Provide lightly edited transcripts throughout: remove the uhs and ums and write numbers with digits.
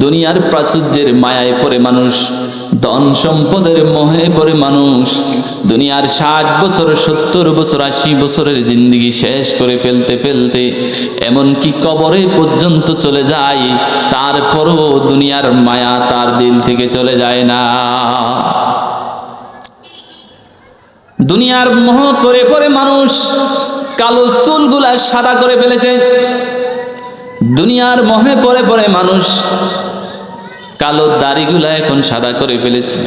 দুনিয়ার প্রাচুর্যের মায়ায় পড়ে মানুষ, ধন সম্পদের মোহে পড়ে মানুষ দুনিয়ার 60 বছর 70 বছর 80 বছরের জিন্দেগি শেষ করে ফেলতে ফেলতে এমনকি কবরে পর্যন্ত চলে যায়, তারপরও দুনিয়ার মায়া তার দিল থেকে চলে যায় না। দুনিয়ার মোহ করে পড়ে মানুষ কালো চুলগুলা সাদা করে ফেলেছে। দুনিয়ার মোহে পড়ে পড়ে মানুষ কালো দাড়িগুলা এখন সাদা করে ফেলেছে।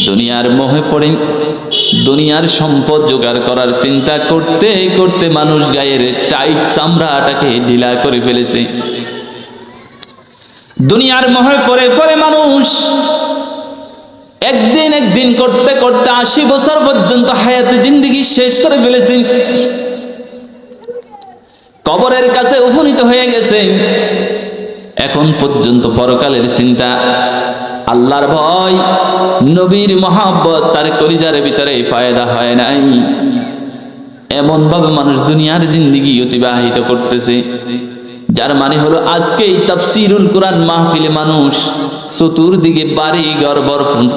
দুনিয়ার মোহে পড়ে দুনিয়ার সম্পদ জোগাড় করার চিন্তা করতে করতে মানুষ গায়ের টাইট চামড়াটাকে ঢিলা করে ফেলেছে। দুনিয়ার মোহে পড়ে পড়ে মানুষ একদিন করতে করতে 80 বছর পর্যন্ত হায়াতে জিন্দেগি শেষ করে ফেলেছে। কবরের কাছে উপনীত হয়ে গেছে। এখন পর্যন্ত পরকালের চিন্তা, আল্লাহর ভয়, নবীর মহব্বত তার কলিজার ভিতরে ফায়দা হয় নাই। এমন ভাবে মানুষ দুনিয়ার জিন্দেগি অতিবাহিত করতেছে, যার মানে হলো আজকে এই তাফসীরুল কোরআন মাহফিলে মানুষ চতুর্দিকে বাড়িঘর ভরপুর,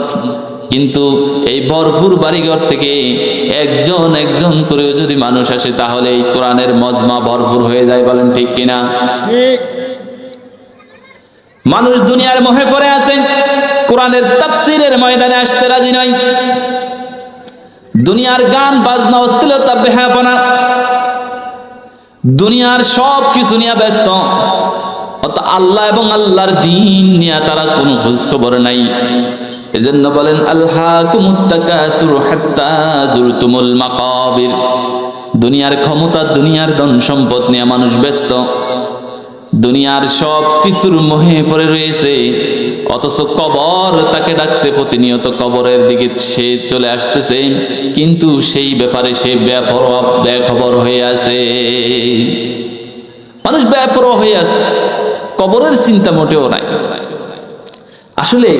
কিন্তু এই ভরপুর বাড়িঘর থেকে একজন একজন করেও যদি মানুষ আসে তাহলে এই কোরআনের মজমা ভরপুর হয়ে যায়। বলেন ঠিক কিনা? মানুষ দুনিয়ার মোহে পড়ে আছে, কোরআনের তাফসীরের ময়দানে আসতে রাজি নয়। দুনিয়ার গান বাজনা অশ্লীলতা বেহায়াপনা দুনিয়ার সব কিছু নিয়ে ব্যস্ত, অত আল্লাহ এবং আল্লাহর দ্বীন নিয়ে তারা কোনো খোঁজ খবর নাই। এজন্য বলেন আলহাকুমুত তাকাসুর হাত্তা যুরতুমুল মাকাবির। দুনিয়ার ক্ষমতা, দুনিয়ার ধন সম্পদ নিয়ে মানুষ ব্যস্ত, দুনিয়ার সব কিছুর মোহে পড়ে রয়েছে, অথচ কবর তাকে ডাকছে প্রতিনিয়ত, কবরের দিকে সে চলে আসতেছে, কিন্তু সেই ব্যাপারে সে বেখবর হয়ে আছে। মানুষ বেপরোয়া হয়ে আছে, কবরের চিন্তা মোটেও নাই। আসলে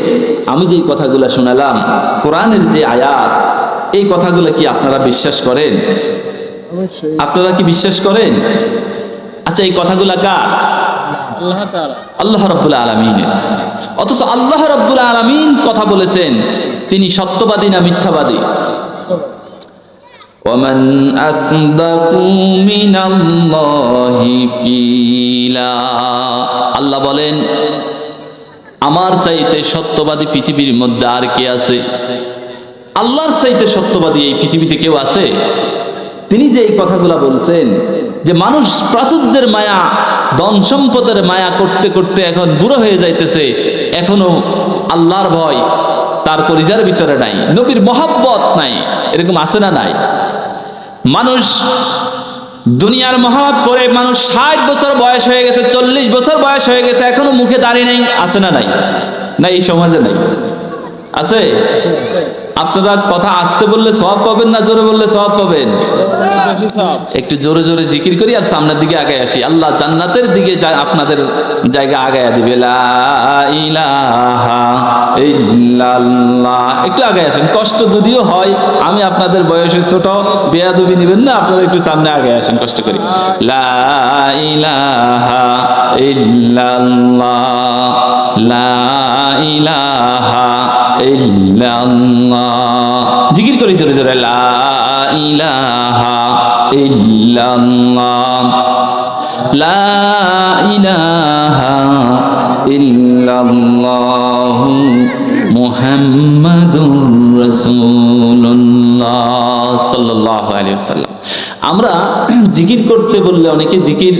আমি যেই কথাগুলো শোনালাম, কোরআনের যে আয়াত, এই কথাগুলো কি আপনারা বিশ্বাস করেন? আপনারা কি বিশ্বাস করেন? আচ্ছা, এই কথাগুলা কার? আল্লাহ রাব্বুল আলামিনের। অথচ আল্লাহ রাব্বুল আলামিন কথা বলেছেন, তিনি সত্যবাদী না মিথ্যাবাদী? ওয়ামান আসদাকু মিনাল্লাহি কিলা। আল্লাহ বলেন, আমার চাইতে সত্যবাদী পৃথিবীর মধ্যে আর কে আছে? আল্লাহর চাইতে সত্যবাদী এই পৃথিবীতে কেউ আছে? তিনি যে এই কথাগুলা বলছেন, যে মানুষ প্রাচুর্যের মায়া, ধন সম্পদের মায়া করতে করতে এখন বুড়ো হয়ে যাইতেছে, এখনো আল্লাহর ভয় তার কলিজার ভিতরে নাই, নবীর মহব্বত নাই, এরকম আছে না নাই? মানুষ দুনিয়ার মহব্বত পরে মানুষ 60 বছর বয়স হয়ে গেছে, 40 বছর বয়স হয়ে গেছে, এখনো মুখে দাড়ি নাই, আছে না নাই? না, এই সমাজে নাই? আছে? আপনারা কথা আসতে বললে সওয়াব পাবেন না জোরে বললে সওয়াব পাবেন? একটু জোরে জোরে জিকির করি আর সামনের দিকে আগায় আসি, আল্লাহ জান্নাতের দিকে আপনাদের জায়গা আগায়া দিবে। লা ইলাহা ইল্লাল্লাহ। একটু আগায় আসেন, কষ্ট যদিও হয়, আমি আপনাদের বয়সে ছোট, বেয়াদবি নেবেন না, আপনারা একটু সামনে আগায় আসেন কষ্ট করি। লা ইলাহা ইল্লাল্লাহ, লা ইলাহা ইল্লাল্লাহ। জিকির করি জোরে জোরে, লা ইলাহা ইল্লাল্লাহ, লা ইলাহা ইল্লাল্লাহ, মুহাম্মাদুর রাসূলুল্লাহ সাল্লাল্লাহু আলাইহি ওয়াসাল্লাম। আমরা জিকির করতে বললে অনেকে জিকির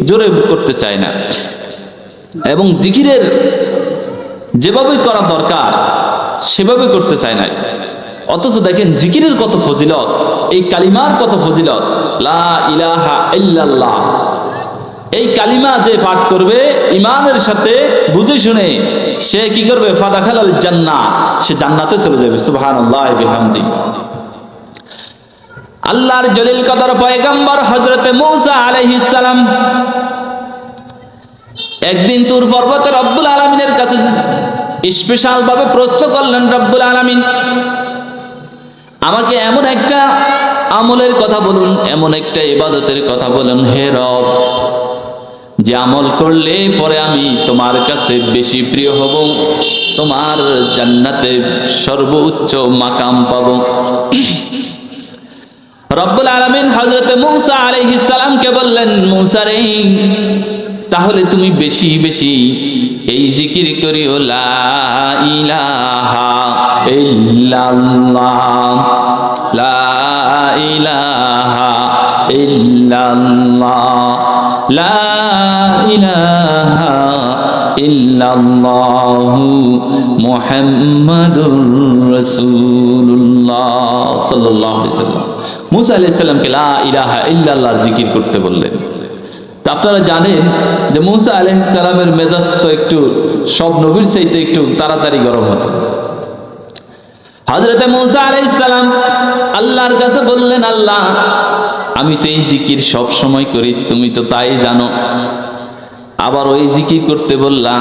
জোরে করতে চায় না, এবং জিকিরের যেভাবে করা দরকার সেভাবে করতে চায় না। অথচ দেখেন জিকিরের কত ফজিলত, এই কালিমার কত ফজিলত। লা ইলাহা ইল্লাল্লাহ, এই কালিমা যে পাঠ করবে ঈমানের সাথে বুঝে শুনে, সে কি করবে? ফাদাখালাল জান্নাহ, সে জান্নাতে চলে যাবে। সুবহানাল্লাহি বিহামদি। আল্লাহর জলিল কদর পয়গম্বর হযরতে মূসা আলাইহিস সালাম একদিন তুর পর্বতে রব্বুল আলামিনের কাছে স্পেশাল ভাবে প্রশ্ন করলেন, রব্বুল আলামিন আমাকে এমন একটা আমলের কথা বলুন, এমন একটা ইবাদতের কথা বলুন হে রব, যে আমল করলে পরে আমি তোমার কাছে বেশি প্রিয় হব, তোমার জান্নাতে সর্বোচ্চ মাকাম পাব। রব্বুল আলামিন হযরত মূসা আলাইহিস সালামকে বললেন, মূসা রে, তাহলে তুমি বেশি বেশি এই জিকির করিও, লা ইলাহা ইল্লাল্লাহ, লা ইলাহা ইল্লাল্লাহ, লা ইলাহা ইল্লাল্লাহু মুহাম্মাদুর রাসূলুল্লাহ সাল্লাল্লাহু আলাইহি ওয়াসাল্লাম মূসা আলাইহিস সালামকে লা ইলাহা ইল্লাল্লাহর জিকির করতে বললেন। তো আপনারা জানেন যে মূসা আলাইহিস সালামের মেজাজ তো একটু সব নবীর চাইতে একটু তাড়াতাড়ি গরম হতো। হযরত মূসা আলাইহিস সালাম আল্লাহর কাছে বললেন, আল্লাহ, আমি তো এই জিকির সব সময় করি, তুমি তো তাই জানো, আবার ওই জিকির করতে বললা,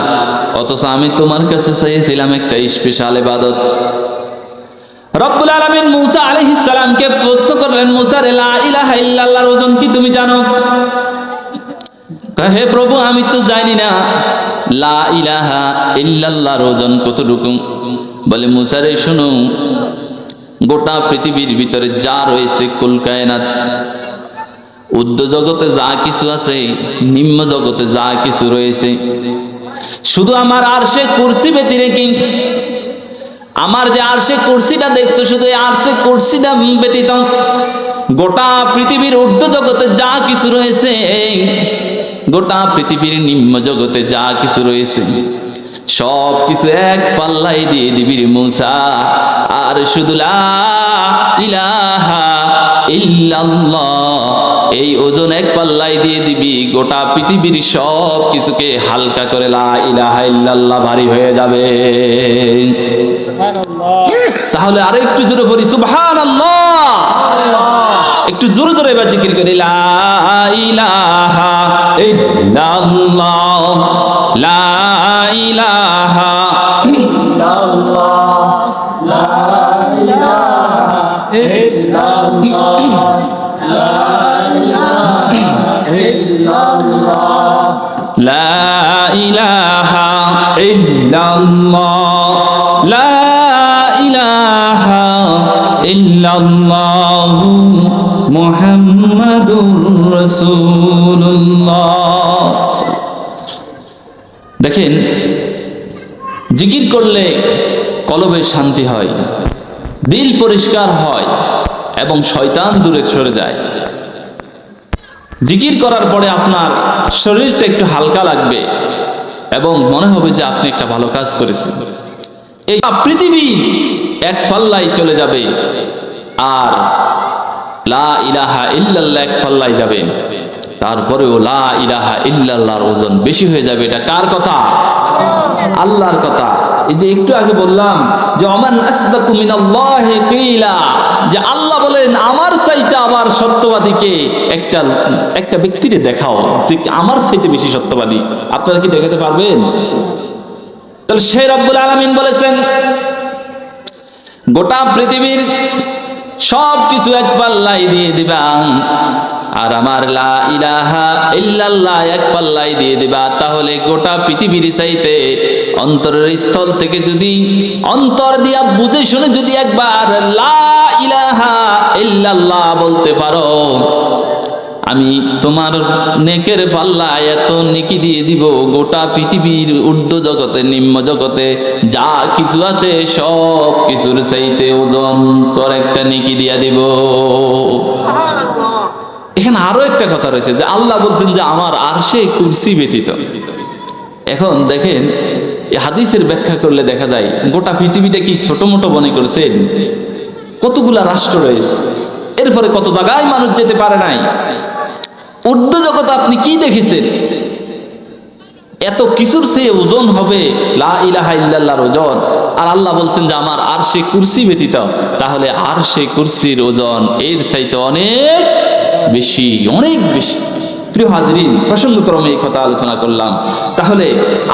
অথচ আমি তোমার কাছে চাইছিলাম একটা স্পেশাল ইবাদত। রব্বুল আলামিন মূসা আলাইহিস সালামকে প্রশ্ন করলেন, মূসা রে, লা ইলাহা ইল্লাল্লাহর ওজন কি তুমি জানো? হে প্রভু, আমি তো জানি না লা ইলাহা ইল্লাল্লাহর ওজন কতটুকু। বলে, মূসা রে, শোনো, গোটা পৃথিবীর ভিতরে যা রয়েছে, কুল কায়নাত, উর্ধ্ব জগতে যা কিছু আছে, নিম্ন জগতে যা কিছু রয়েছে, শুধু আমার আরশে কুরসি ব্যতীত, আমার যে আরশে কুরসিটা দেখছো, শুধু এই আরশে কুরসিটা ব্যতীত গোটা পৃথিবীর ঊর্ধ্ব জগতে যা কিছু রয়েছে, গোটা পৃথিবীর নিম্ন জগতে যা কিছু রয়েছে, সব কিছু এক পাল্লাই দিয়ে দিবি রে মূসা। আর শুধু লা ইলাহা ইল্লাল্লাহ এই ওজন এক পাল্লাই দিয়ে দিবি, গোটা পৃথিবীর সব কিছুকে হালকা করে লা ইলাহা ইল্লাল্লাহ ভারী হয়ে যাবে। তাহলে আরো একটু জোরে বলি সুবহানাল্লাহ, একটু জোরে জোরে এবার জিকির করি, লা ইলাহা ইল্লাল্লাহ, লা ইলাহা ইল্লাল্লাহ, লা ইলাহা ইল্লাল্লাহ, লা ইলাহা ইল্লাল্লাহ, লা ইলাহা ইল্লাল্লাহ, লা ইলাহা ইল্লাল্লাহ মুহাম্মাদুর রাসূলুল্লাহ। দেখেন, জিকির করলে কলবে শান্তি হয়, দিল পরিষ্কার হয় এবং শয়তান দূরে সরে যায়। জিকির করার পরে আপনার শরীরটা একটু হালকা লাগবে এবং মনে হবে যে আপনি একটা ভালো কাজ করেছেন। এই পৃথিবী এক পাল্লায় চলে যাবে আর লা ইলাহা ইল্লাল্লাহ এক পাল্লায় যাবে, তারপরেও লা ইলাহা ইল্লাল্লাহর ওজন বেশি হয়ে যাবে। এটা কার কথা? আল্লাহর কথা। এই যে একটু আগে বললাম যে ওমান আসদাকু মিনাল্লাহি কিলা, যে আল্লাহ বলেন আমার চাইতে আবার সত্যবাদীকে একটা ব্যক্তিরে দেখাও যে আমার চাইতে বেশি সত্যবাদী। আপনারা কি দেখাতে পারবেন? তাহলে সেই রব্বুল আলামিন বলেছেন গোটা পৃথিবীর সব কিছু এক পাল্লাই দিয়ে দিবা আর আমার লা ইলাহা ইল্লাল্লাহ এক পাল্লাই দিয়ে দিবা। তাহলে গোটা পৃথিবীর চাইতে অন্তরের স্থল থেকে যদি অন্তর দিয়া বুঝে শুনে যদি একবার লা ইলাহা ইল্লাল্লাহ বলতে পারো, আমি তোমার নেকের পাল্লা এত নেকি দিয়ে দিব, গোটা পৃথিবীর ঊর্ধ্ব জগতে নিম্ন জগতে যা কিছু আছে সব কিছুর চাইতে ওজন তোর একটা নেকি দিয়া দিব। এখানে আরো একটা কথা রয়েছে যে আল্লাহ বলছেন যে আমার আরশে কুরসি ব্যতীত। এখন দেখেন এই হাদিসের ব্যাখ্যা করলে দেখা যায় গোটা পৃথিবীটা কি ছোট মোটো মনে করছেন? কতগুলা রাষ্ট্র রয়েছে, এরপরে কত জায়গায় মানুষ যেতে পারে নাই। ঊর্ধ্ব জগতে আপনি কি দেখেছেন? এত কিছুর চেয়ে ওজন হবে লা ইলাহা ইল্লাল্লাহর ওজন, আর আল্লাহ বলছেন যে আমার আরশে কুরসি ব্যতীত। তাহলে আরশে কুরসির ওজন এর চাইতে অনেক বেশি, অনেক বেশি। প্রিয় হাজরিন, প্রসঙ্গক্রমে এই কথা আলোচনা করলাম। তাহলে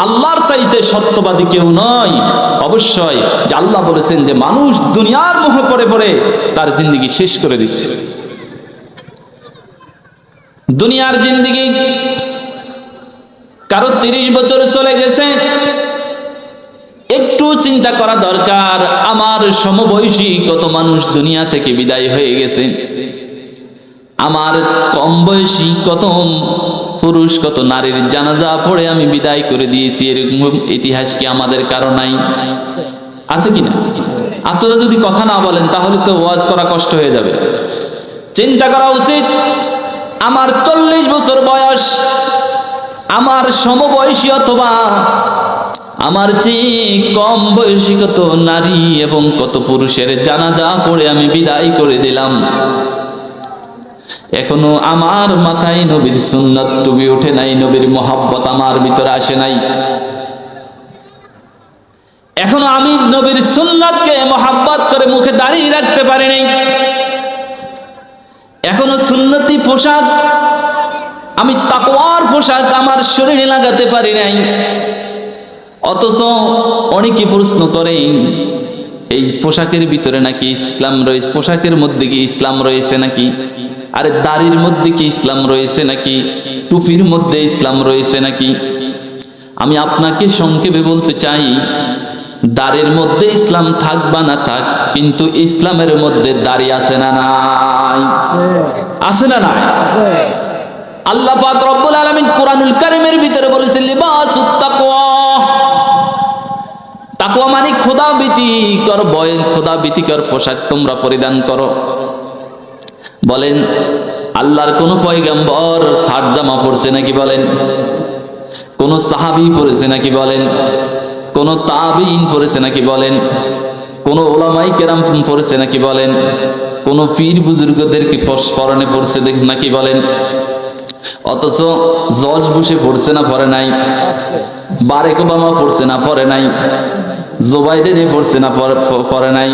আল্লাহর চাইতে সত্যবাদী কেউ নয়। অবশ্যই যে আল্লাহ বলেছেন যে মানুষ দুনিয়ার মোহে পড়ে পড়ে তার জিন্দেগি শেষ করে দিচ্ছে। দুনিয়ার জিন্দেগি কারো 30 বছর চলে গেছে, একটু চিন্তা করা দরকার। আমার সমবয়সী কত মানুষ দুনিয়া থেকে বিদায় হয়ে গেছে, আমার কম বয়সী কত পুরুষ কত নারীর জানাজা পড়ে আমি বিদায় করে দিয়েছি। এরকম ইতিহাস কি আমাদের কারো নাই? আছে কিনা? আপনারা যদি কথা না বলেন তাহলে তো ওয়াজ করা কষ্ট হয়ে যাবে। চিন্তা করা উচিত, আমার 40 বছর বয়স, আমার সমবয়সী অথবা আমার চেয়ে কম বয়সী কত নারী এবং কত পুরুষের জানাজা পড়ে আমি বিদায় করে দিলাম। এখনো আমার মাথায় নবীর সুন্নাত টুপি ওঠে নাই, নবীর মহব্বত আমার ভিতরে আসে নাই। এখনো আমি নবীর সুন্নাতকে মহব্বত করে মুখে দাঁড়িয়ে রাখতে পারি নাই। এখনো সুন্নতি পোশাক, আমি তাকওয়ার পোশাক আমার শরীরে লাগাতে পারি নাই। অথচ অনেকে প্রশ্ন করে এই পোশাকের ভিতরে নাকি ইসলাম রয়েছে, পোশাকের মধ্যে কি ইসলাম রয়েছে নাকি? আরে দাড়ির মধ্যে কি ইসলাম রয়েছে নাকি? টুপির মধ্যে ইসলাম রয়েছে নাকি? আমি আপনাকে সংক্ষেপে বলতে চাই, দাড়ির মধ্যে ইসলাম থাক বা না থাক, কিন্তু ইসলামের মধ্যে দাড়ি আছে না নাই? আছে না নাই? আল্লাহ পাক রব্বুল আলামিন কুরআনুল কারীমের ভিতরে বলেছেন লিবাসুত তাকওয়া, তাকওয়া মানে খোদা ভীতিকর ভয়, খোদা ভীতিকর পোশাক তোমরা পরিধান করো। বলেন আল্লাহর কোন পয়গম্বর শার্ট জামা পরছে নাকি? বলেন কোন সাহাবী পরেছে নাকি? বলেন কোন তাবিঈন পরেছে নাকি? বলেন কোন উলামায়ে কেরাম পরেছে নাকি? বলেন কোন পীর বুজুর্গদেরকে পরনে পড়ছে নাকি? বলেন অথচ জর্জ বুশে পড়ছে না? পড়ে নাই। বারাক ওবামা পড়ছে না? পড়ে নাই। জো বাইডেন পড়ছে না? পড়ে নাই।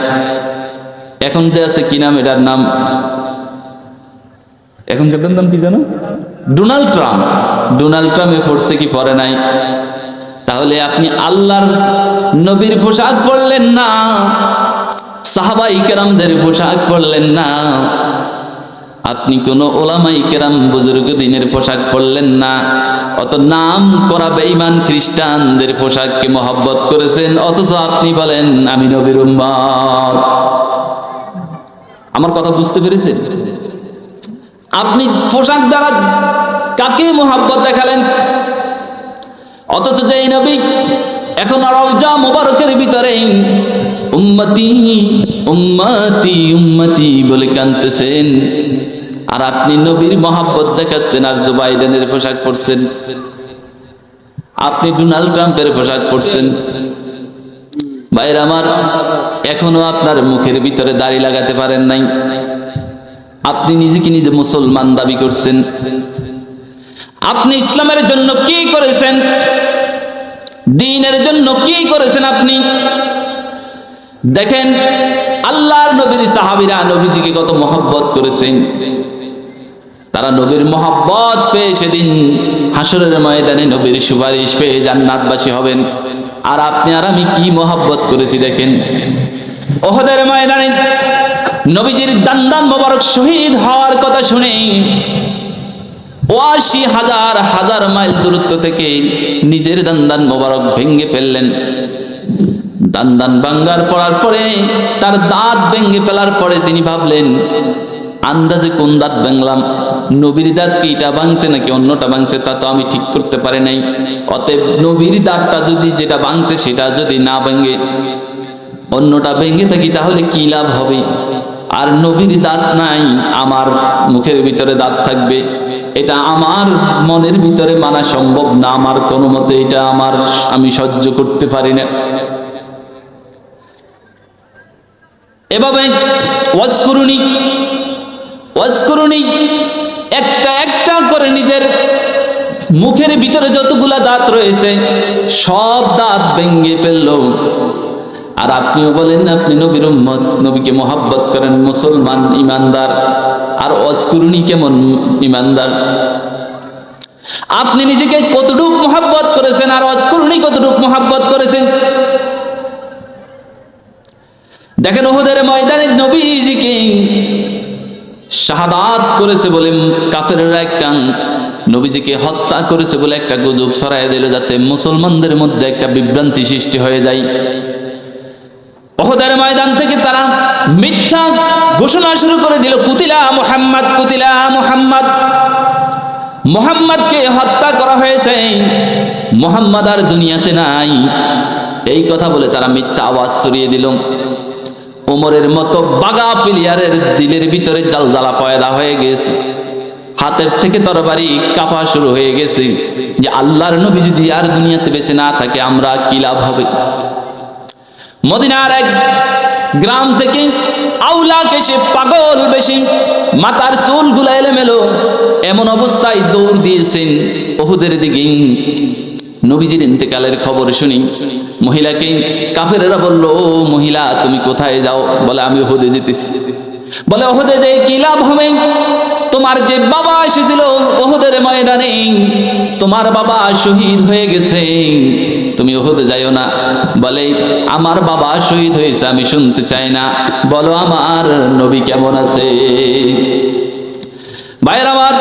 এখন যে আছে কি নাম, এটার নাম এখন যেটার নাম কি জানো? Donald Trump. ডোনাল্ড ট্রাম্পে পড়ছে কি? পড়ে নাই। তাহলে আপনি আল্লাহর নবীর পোশাক পরলেন না, সাহাবায়ে কেরামদের পোশাক পরলেন না, আপনি কোন উলামায়ে কেরাম বুজুর্গ দিনের পোশাক পরলেন না, অত নাম করা বেঈমান খ্রিস্টানদের পোশাককে মহব্বত করেছেন। অথচ আপনি বলেন আমি নবীর উম্মত। আমার কথা বুঝতে পেরেছেন? আপনি পোশাক দ্বারা কাকে মহব্বত দেখালেন? অথচ যেই নবী এখন রওজা মুবারকের ভিতরে উম্মতি উম্মতি উম্মতি বলে কাঁদতেছেন, আর আপনি নবীর মহব্বত দেখাচ্ছেন আর জো বাইডেনের পোশাক পরছেন, আপনি ডোনাল্ড ট্রাম্পের পোশাক পরছেন। ভাইরা আমার, এখনো আপনার মুখের ভিতরে দাড়ি লাগাতে পারেন নাই, আপনি নিজেকে নিজে মুসলমান দাবি করছেন। আপনি ইসলামের জন্য কি করেছেন? দ্বীনের জন্য কি করেছেন আপনি? দেখেন আল্লাহর নবীর সাহাবীরা নবীজিকে কত মহব্বত করেছেন। তারা নবীর মহব্বত পেয়ে সেদিন হাসরের ময়দানে নবীর সুপারিশ পেয়ে জান্নাতবাসী হবেন। আর আপনি আর আমি কি মহব্বত করেছি দেখেন। উহুদের ময়দানে নবীজির দান্দান মোবারক শহীদ হওয়ার কথা শুনে ৮০,০০০ মাইল দূরত্ব থেকে নিজের দান্দান মোবারক ভেঙে ফেললেন। দান্দান ভাঙ্গার পড়ার পরে তার দাঁত ভেঙে ফেলার পরে তিনি ভাবলেন আন্দাজে কোন দাঁত ভাঙলাম, নবীর দাঁত কি এটা ভাঙছে নাকি অন্যটা ভাঙছে তা তো আমি ঠিক করতে পারি নাই। অতএব নবীর দাঁতটা যদি যেটা ভাঙছে সেটা যদি না ভেঙে অন্যটা ভেঙে থাকি তাহলে কি লাভ হবে? আর নবীর দাঁত নাই, আমার মুখের ভিতরে দাঁত থাকবে, এটা আমার মনের ভিতরে মানা সম্ভব না, আমার কোনো মতে এটা আমি সহ্য করতে পারি না। এভাবে ওয়াজকুরুনি একটা একটা করে নিজের মুখের ভিতরে যতগুলা দাঁত রয়েছে সব দাঁত ভেঙে ফেললো। আর আপনিও বলেন আপনি নবীর উম্মত, নবীকে মহব্বত করেন, মুসলমান ইমানদার, আর ওয়াজকুরুনি কেমন ইমানদার? আপনি নিজেকে কতটুক মহব্বত করেছেন আর ওয়াজকুরুনি কতটুক মহব্বত করেছেন? দেখেন উহুদের ময়দানে নবীজিকে শাহাদাত করেছে বলে কাফেররা একটা নবীজিকে হত্যা করেছে বলে একটা গুজব ছড়ায় দিল, যাতে মুসলমানদের মধ্যে একটা বিভ্রান্তি সৃষ্টি হয়ে যায়। উহুদের ময়দান থেকে তারা মিথ্যা ঘোষণা শুরু করে দিল, কুতিলা মুহাম্মদ, কুতিলা মুহাম্মদ, মুহাম্মদকে হত্যা করা হয়েছে, মুহাম্মদ আর দুনিয়াতে নাই। এই কথা বলে তারা মিথ্যা আওয়াজ ছড়িয়ে দিল। ওমরের মতো বাগা প্লেয়ারের দিলের ভিতরে জালজালা পয়দা হয়ে গেছে, হাতের থেকে তরবারি কাঁপা শুরু হয়ে গেছে যে আল্লাহর নবী যদি আর দুনিয়াতে বেঁচে না থাকে আমরা কি লাভ হবে। মদিনার এক গ্রাম থেকে আউলাক এসে পাগল বেশি, মাথার চুলগুলা এলোমেলো, এমন অবস্থায় দৌড় দিয়েছেন উহুদের দিকে। নবীজির ইন্তেকালের খবর শুনি মহিলাকে কাফেরেরা বলল, ও মহিলা তুমি কোথায় যাও? বলে আমি উহুদে যেতেছি। বলে উহুদে যে কি লাভ হবে? তোমার যে বাবা এসেছিল উহুদের ময়দানে, তোমার বাবা শহীদ হয়ে গেছে, তুমি উহুদে যাইও না। বলে আমার বাবা শহীদ হয়েছে আমি শুনতে চাই না, বলো আমার নবী কেমন আছে। ভাইয়ের আমার,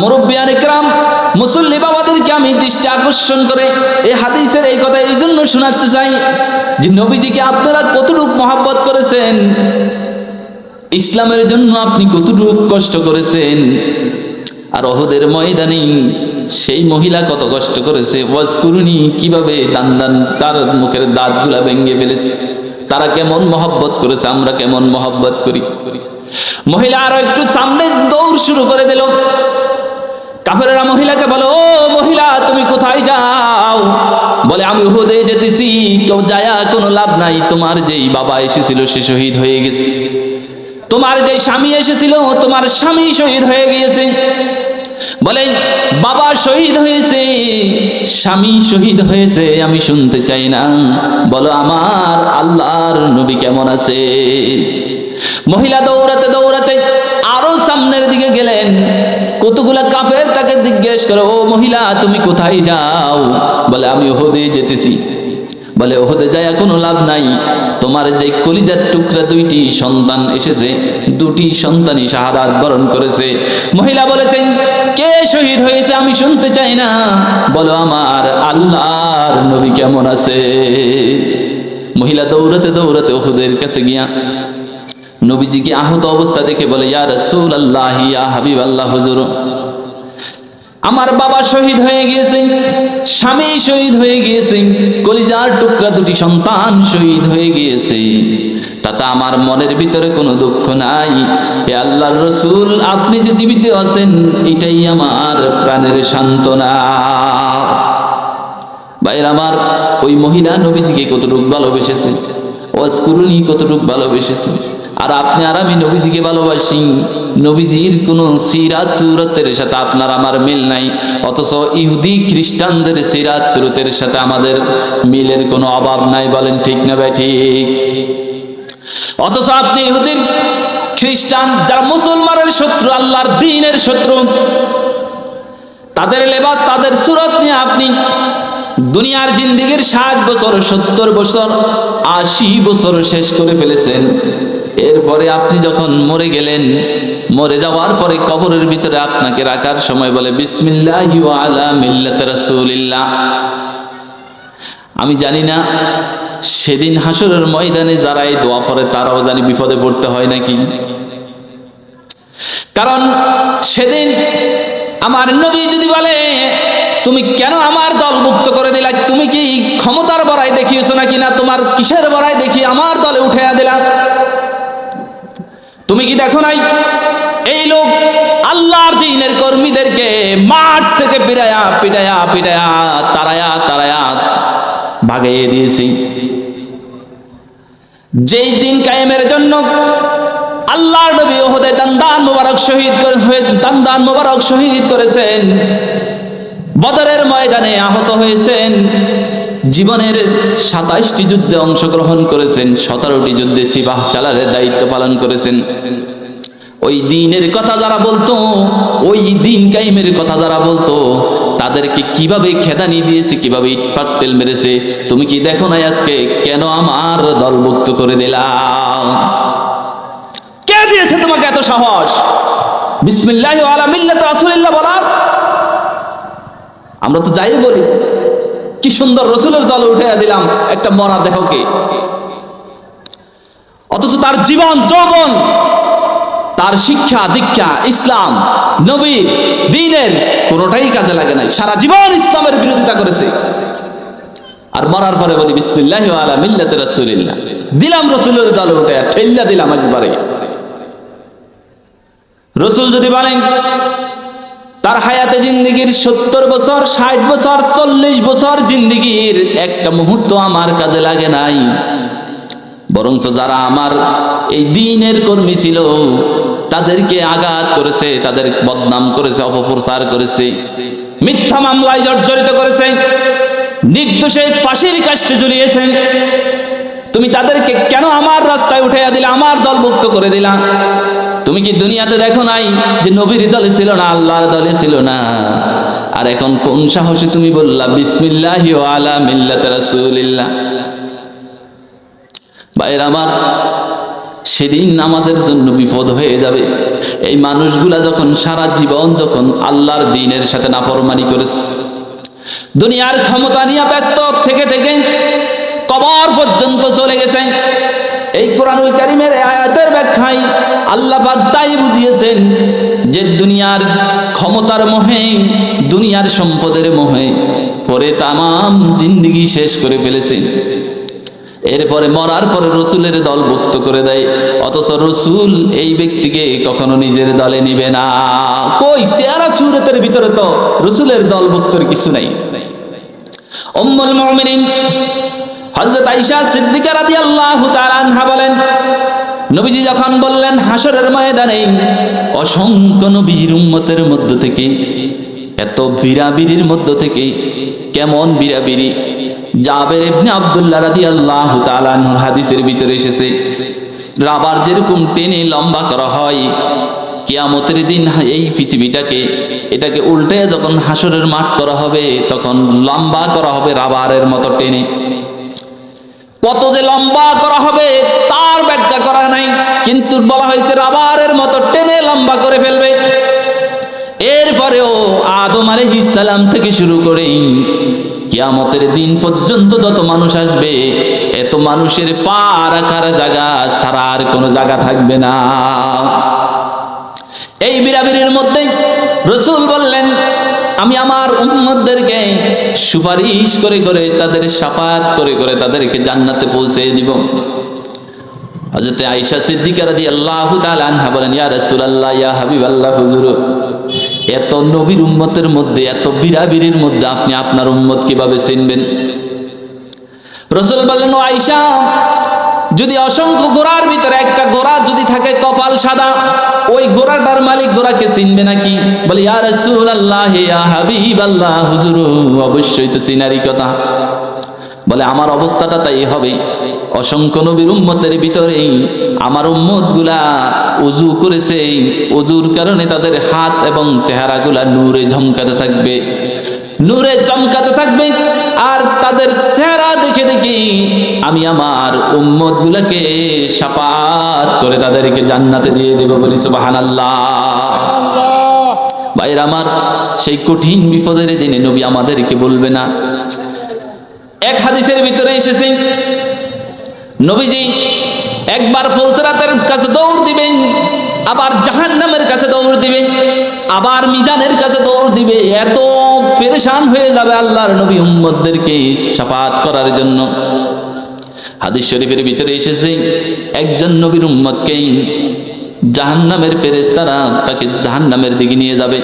মুরব্বিয়ান ইকরাম, মুসল্লি বাবাদেরকে আমি দৃষ্টি আকর্ষণ করে এই হাদিসের এই কথা এই জন্য শোনাতে চাই যে নবীজিকে আপনারা কতটুকু মহব্বত করেছেন, ইসলামের জন্য আপনি কতটুকু কষ্ট করেছেন। আর উহুদের ময়দানে সেই মহিলা কত কষ্ট করেছে, ওয়াজকুরুনি কিভাবে দান তার মুখের দাঁতগুলা ভেঙে ফেলেছে। তারা কেমন মহব্বত করেছে, আমরা কেমন মহব্বত করি। মহিলা আরো একটু সামনে দৌড় শুরু করে দিল। কাফেরেরা মহিলাকে বলো, ও মহিলা তুমি কোথায় যাও? বলে আমি উহুদে যেতেছি। কেউ যায়া কোনো লাভ নাই, তোমার যেই বাবা এসেছিল সে শহীদ হয়ে গেছে, তোমার যেই স্বামী এসেছিল তোমার স্বামী শহীদ হয়ে গিয়েছে। বলেন বাবা শহীদ হয়েছে, স্বামী শহীদ হয়েছে, আমি শুনতে চাই না, বলো আমার আল্লাহর নবী কেমন আছে। মহিলা দৌড়াতে দৌড়াতে আরো সামনের দিকে গেলেন। কতগুলা কাফের তাকে জিজ্ঞেস করে, ও মহিলা তুমি কোথায় যাও? বলে আমি উহুদে যেতেছি। বলে উহুদে যায় কোনো লাভ নাই, তোমার যে কলিজার টুকরা দুইটি সন্তান এসেছে, দুটি সন্তানই শাহাদাত বরণ করেছে। মহিলা বলেছেন কে শহীদ হয়েছে আমি শুনতে চাই না, বলো আমার আল্লাহর নবী কেমন আছে। মহিলা দৌড়াতে দৌড়াতে উহুদের কাছে গিয়া নবীজিকে আহত অবস্থা দেখে বলে, ইয়া রাসূলুল্লাহ, ইয়া হাবিবাল্লাহ, হুজুর আমার বাবা শহীদ হয়ে গিয়েছে, স্বামী শহীদ হয়ে গিয়েছে, কলিজার টুকরা দুটি সন্তান শহীদ হয়ে গিয়েছে, তাতে আমার মনের ভিতরে কোনো দুঃখ নাই। হে আল্লাহর রাসূল, আপনি যে জীবিত আছেন এটাই আমার প্রাণের সান্ত্বনা। ভাইরা আমার, ওই মহিলা নবীজিকে কতটুকু ভালোবেসেছে, ওয়াজকুরুনি কতটুকু ভালোবেসেছে। আর আপনি আর আমি নবীজিকে ভালোবাসি, নবীজির কোনো সিরাত সুরতের সাথে আপনার আমার মিল নাই, অথচ ইহুদি খ্রিস্টানদের সিরাত সুরতের সাথে আমাদের মিলের কোনো অভাব নাই। বলেন ঠিক না ভাই ঠিক? অথচ আপনি ইহুদির খ্রিস্টান যারা মুসলমানের শত্রু, আল্লাহর দ্বীনের শত্রু, তাদের লেবাস তাদের সুরত নিয়ে আপনি দুনিয়ার জিন্দেগির 60 বছর 70 বছর 80 বছর শেষ করে ফেলেছেন। এরপরে আপনি যখন মরে গেলেন, মরে যাওয়ার পরে কবরের ভিতরে আপনাকে রাখার সময় বলে বিসমিল্লাহি ওয়া আলা মিল্লাতি রাসূলিল্লাহ। আমি জানি না সেদিন হাসরের ময়দানে যারা এই দোয়া পড়ে তারাও জানি বিপদে পড়তে হয় নাকি। কারণ সেদিন আমার নবী যদি বলে তুমি কেন আমার দলভুক্ত করে দিলা, তুমি কি ক্ষমতার বড়াই দেখিয়েছো নাকি, না তোমার কিসের বড়াই দেখিয়ে আমার দলে উঠাইয়া দিলা? তুমি কি দেখো নাই এই লোক আল্লাহর দ্বীনের কর্মীদেরকে মাঠ থেকে পিটায়া পিটায়া পিটায়া তারায়া তারায়া ভাগিয়ে দিয়েছি। যেই দিন কায়েমের জন্য আল্লাহর নবী উহুদে দান্দান মোবারক শহীদ করেছেন, বদরের ময়দানে আহত হয়েছেন, জীবনের 27টি যুদ্ধে অংশগ্রহণ করেছেন, 17টি যুদ্ধে সিপাহ চালারের দায়িত্ব পালন করেছেন। ওই দ্বীনের কথা যারা বলতো, ওই দ্বীন কায়েমের কথা যারা বলতো, তাদেরকে কিভাবে খেদানি দিয়েছে, কিভাবে ইটপাট্টেল মেরেছে। তুমি কি দেখো না আজকে কেন আমার দলভুক্ত করে দিলাম? কে দিয়েছে তোমাকে এত সাহস বিসমিল্লাহি ওয়া আলা মিল্লাতি রাসূলিল্লাহ বলার? আমরা তো যাই বলি কি সুন্দর রসুলের দলে উঠে দিলাম একটা মরা দেহকে, অথচ তার জীবন যৌবন, তার শিক্ষা দীক্ষা, ইসলাম নবীর দ্বীনের কোনোটাই কাজে লাগে নাই, সারা জীবন ইসলামের বিরোধিতা করেছে। আর মরার পরে বলি বিসমিল্লাহি ওয়া আলা মিল্লাতি রাসূলিল্লাহ, দিলাম রসুলের দলে উঠে, ঠেল্লা দিলাম একবারে। রসুল যদি বলেন তার হায়াতে জিন্দিগির 70 বছর, 60 বছর, 40 বছর জিন্দিগির একটা মুহূর্ত আমার কাজে লাগে নাই, বরঞ্চ যারা আমার এই দ্বীনের কর্মী ছিল তাদেরকে আঘাত করেছে, তাদের বদনাম করেছে, অপপ্রচার করেছে, মিথ্যা মামলায় জর্জরিত করেছে, নির্দোষে ফাঁসির কাষ্টে ঝুলিয়েছেন, তুমি তাদেরকে কেন আমার রাস্তায় উঠাইয়া দিলা, আমার দলভুক্ত করে দিলা? তুমি কি দুনিয়াতে দেখো নাই যে নবীর দলে ছিল না, আল্লাহর দলে ছিল না? আর এখন কোন সাহসে তুমি বললা বিসমিল্লাহি ওয়া আলা মিল্লাতি রাসূলিল্লাহ? ভাইরা আমার, সেদিন আমাদের জন্য বিপদ হয়ে যাবে। এই মানুষগুলা যখন সারা জীবন যখন আল্লাহর দ্বীনের সাথে নাফরমানি করেছে, দুনিয়ার ক্ষমতা নিয়ে ব্যস্ত থেকে থেকে কবর পর্যন্ত চলে গেছে। এই কোরআনুল কারীমের আয়াতের ব্যাখ্যায় আল্লাহ পাক তাই বুঝিয়েছেন যে দুনিয়ার ক্ষমতার মোহে, দুনিয়ার সম্পদের মোহে পরে তামাম জিন্দেগি শেষ করে ফেলেছে, এরপরে মরার পরে রসুলের দলভুক্ত করে দেয়, অথচ রসুল এই ব্যক্তিকে কখনো নিজের দলে নিবে না। কই চেহারা সুরতের ভিতরে তো রসুলের দলভুক্তর কিছু নাই। উম্মুল মুমিনিন হযরত আয়েশা সিদ্দিকা রাদিয়াল্লাহু তাআলা আনহা বলেন, নবীজি যখন বললেন হাসরের ময়দানে অসংখ্য নবীর উম্মতের মধ্য থেকে, এত বিরাবিরির মধ্য থেকে, কেমন বিরাবিরি, জাবের ইবনে আব্দুল্লাহ রাদিয়াল্লাহু তাআলা আনহুর হাদিসের ভিতরে এসেছে, রাবার যেরকম টেনে লম্বা করা হয়, কিয়ামতের দিন এই পৃথিবীটাকে এটাকে উল্টে যখন হাসরের মাঠ করা হবে তখন লম্বা করা হবে রাবারের মতো টেনে। কত যে লম্বা করা হবে তার ব্যাখ্যা করা নাই, কিন্তু বলা হয়েছে রাবারের মতো টেনে লম্বা করে ফেলবে। এরপরেও আদম আলাইহিস সালাম থেকে শুরু করে কিয়ামতের দিন পর্যন্ত যত মানুষ আসবে, এত মানুষের পা রাখার জায়গা ছাড়া আর কোনো জায়গা থাকবে না। এই বিরাবিরির মধ্যে রসুল বললেন, আমি আমার উম্মতদেরকে সুপারিশ করে করে, তাদের শাফাত করে করে তাদেরকে জান্নাতে পৌঁছে দিব। হযরত আয়েশা সিদ্দিকা রাদিয়াল্লাহু তাআলা আনহা বলেন, ইয়া রাসূলুল্লাহ, ইয়া হাবিবাল্লাহ, হুজুর এত নবীর উম্মতের মধ্যে, এত বিরাবিরির মধ্যে আপনি আপনার উম্মত কিভাবে চিনবেন? রাসূল বললেন, ও আয়েশা, যদি অসংখ্য ঘোড়ার ভিতরে একটা ঘোড়া যদি থাকে কপাল সাদা, ওই ঘোড়াটার মালিক ঘোড়াকে চিনবে নাকি? বলে, ইয়া রাসূলুল্লাহ, ইয়া হাবিবাল্লাহ, হুজুর অবশ্যই তো চিনারই কথা। বলে, আমার অবস্থাটা তাই হবে। অসংখ্য নবীর উম্মতের ভিতরে আমার উম্মতগুলা ওযু করেছে, ওযুর কারণে তাদের হাত এবং চেহারাগুলা নূরে ঝমকাতে থাকবে, নূরে চমকাতে থাকবে, আর তাদের চেহারা দেখে দেখে আমি আমার উম্মতগুলাকে শাফাত করে তাদেরকে জান্নাতে দিয়ে দেব। বলি সুবহানাল্লাহ। ভাইরা আমার, সেই কঠিন বিপদের দিনে নবী আমাদেরকে বলবে না? এক হাদিসের ভিতরে এসেছে, নবীজি একবার ফুলসিরাতের কাছে দৌড় দিবেন, আবার জাহান্নামের কাছে দৌড় দিবেন, আবার মিজানের কাছে দৌড় দিবে। এত পেরেশান হয়ে যাবে আল্লাহর নবী উম্মতদেরকে শাফাত করার জন্য। হাদিস শরীফের ভিতরে এসেছে, একজন নবীর উম্মতকে জাহান্নামের ফেরেশতারা তাকে জাহান্নামের দিকে নিয়ে যাবে।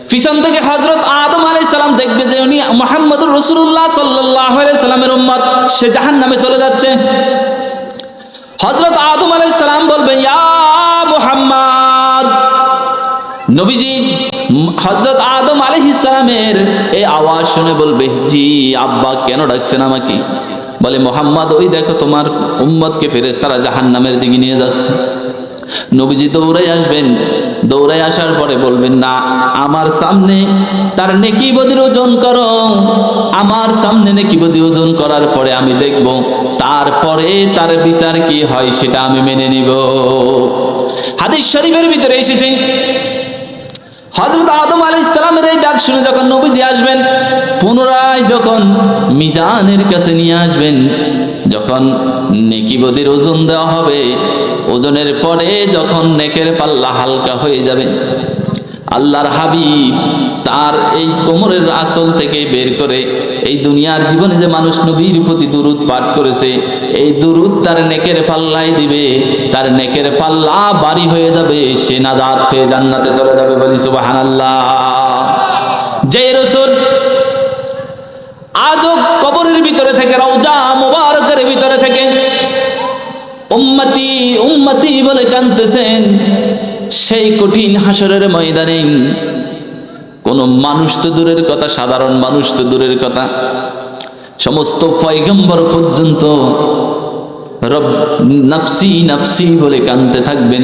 পিছন থেকে হযরত আদম আলাইহিস সালাম দেখবে যে উনি মুহাম্মদুর রাসূলুল্লাহ সাল্লাল্লাহু আলাইহি সাল্লামের উম্মত, সে জাহান্নামে চলে যাচ্ছে। হযরত আদম আলাইহিস সালাম বলবেন, ইয়া মুহাম্মদ। নবীজি হযরত আদম আলাইহিস সালামের এই আওয়াজ শুনে বলবে, জি আব্বা, কেন ডাকছেন আমাকে? বলে, মুহাম্মদ, ওই দেখো তোমার উম্মতকে ফেরেশতারা জাহান্নামের দিকে নিয়ে যাচ্ছে। নবীজি দৌড়াই আসবেন, দৌড়াই আসার পরে বলবেন, না, আমার সামনে তার নেকি বদির ওজন করো, আমার সামনে নেকি বদি ওজন করার পরে আমি দেখব, তারপরে তার বিচার কি হয় সেটা আমি মেনে নিব। হাদিস শরীফের ভিতরে এসেছে, হযরত আদম আলাইহিস সালামের এই ডাক শুনে যখন নবীজি আসবেন, পুনরায় যখন মিজানের কাছে নিয়ে আসবেন, যখন নেকি বদির ওজন দেওয়া হবে, ওজনের পরে যখন নেকের পাল্লা হালকা হয়ে যাবে, আল্লাহর হাবিব তার এই কোমরের আঁচল থেকে বের করে এই দুনিয়ার জীবনে যে মানুষ নবীর প্রতি দুরূদ পাঠ করেছে, এই দুরূদ তার নেকের পাল্লায় দিবে, তার নেকের পাল্লা ভারী হয়ে যাবে, সে নাজাত পেয়ে জান্নাতে চলে যাবে। বলি সুবহানাল্লাহ। যে রাসূল আজও কবরের ভিতরে থেকে, রওজা মুবারকের ভিতরে থেকে উম্মতি উম্মতি বলে কাঁদতেছেন, সেই কঠিন হাসরের ময়দানে কোন মানুষ তো দূরের কথা, সাধারণ মানুষ তো দূরের কথা, সমস্ত পয়গম্বর পর্যন্ত রব নফসি নফসি বলে কাঁদতে থাকবেন,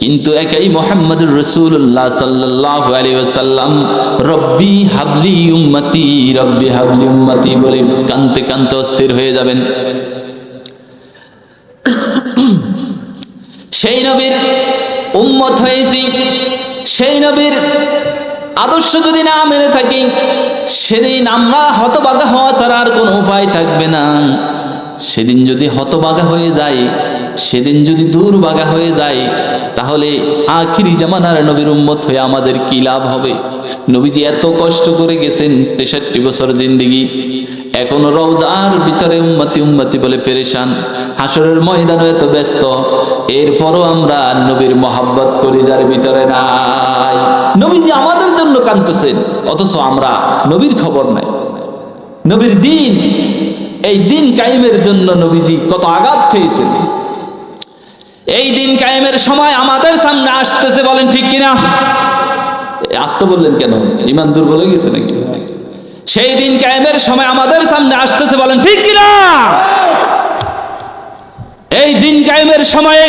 কিন্তু একাই মুহাম্মদুর রাসূলুল্লাহ সাল্লাল্লাহু আলাইহি ওয়াসাল্লাম রব্বি হাবলি উম্মতি, রব্বি হাবলি উম্মতি বলে কাঁদতে কাঁদতে অস্থির হয়ে যাবেন। সেই নবীর উম্মত হয়েছি, সেই নবীর আদর্শ যদি না মেনে থাকি, সেদিন আমরা হতভাগা হওয়া ছাড়া আর কোনো উপায় থাকবে না। সেদিন যদি হতভাগা হয়ে যায়, সেদিন যদি দুর্ভাগা হয়ে যায়, তাহলে আখিরি জামানার নবীর উম্মত হয়ে আমাদের কি লাভ হবে? নবীজি এত কষ্ট করে গেছেন, 63 বছর জিন্দেগি, এখনো রওজার ভিতরে উম্মতি উম্মতি বলে পেরেশান, হাসরের ময়দানে এত ব্যস্ত, এরপরও আমরা নবীর মহাব্বত করি যার ভিতরে নাই। নবীজি আমাদের জন্য কাঁদতেছেন, অথচ আমরা নবীর খবর নাই। নবীর দিন, এই দিন কায়েমের জন্য নবীজি কত আঘাত খেয়েছেন। এই দিন কায়েমের সময় আমাদের সামনে আসতেছে, বলেন ঠিক কিনা? আসতে বললেন কেন? ইমান দুর্বল হয়ে গেছে নাকি? সেই দিন কায়েমের সময় আমাদের সামনে আসতেছে, বলেন ঠিক কিনা? এই দিন কায়েমের সময়ে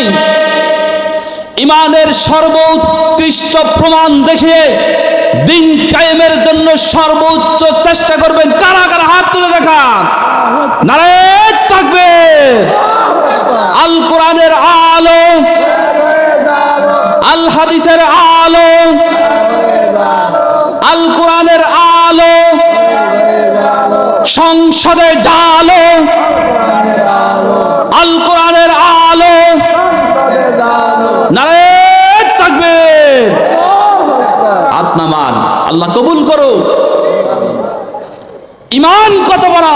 ইমানের সর্বোৎকৃষ্ট প্রমাণ দেখিয়ে দিন কায়েমের জন্য সর্বোচ্চ চেষ্টা করবেন। কারা কারা হাত তুলে দেখান, নারায়ে তাকবীর। আল কোরআনের আলো, আল হাদিসের আলো, আল কোরআনের আলো, সংসদে জালো, আল কোরআনের আলো, নারায়ে তাকবীর। হাত নামান, আল্লাহ কবুল করো। ইমান কত বড়,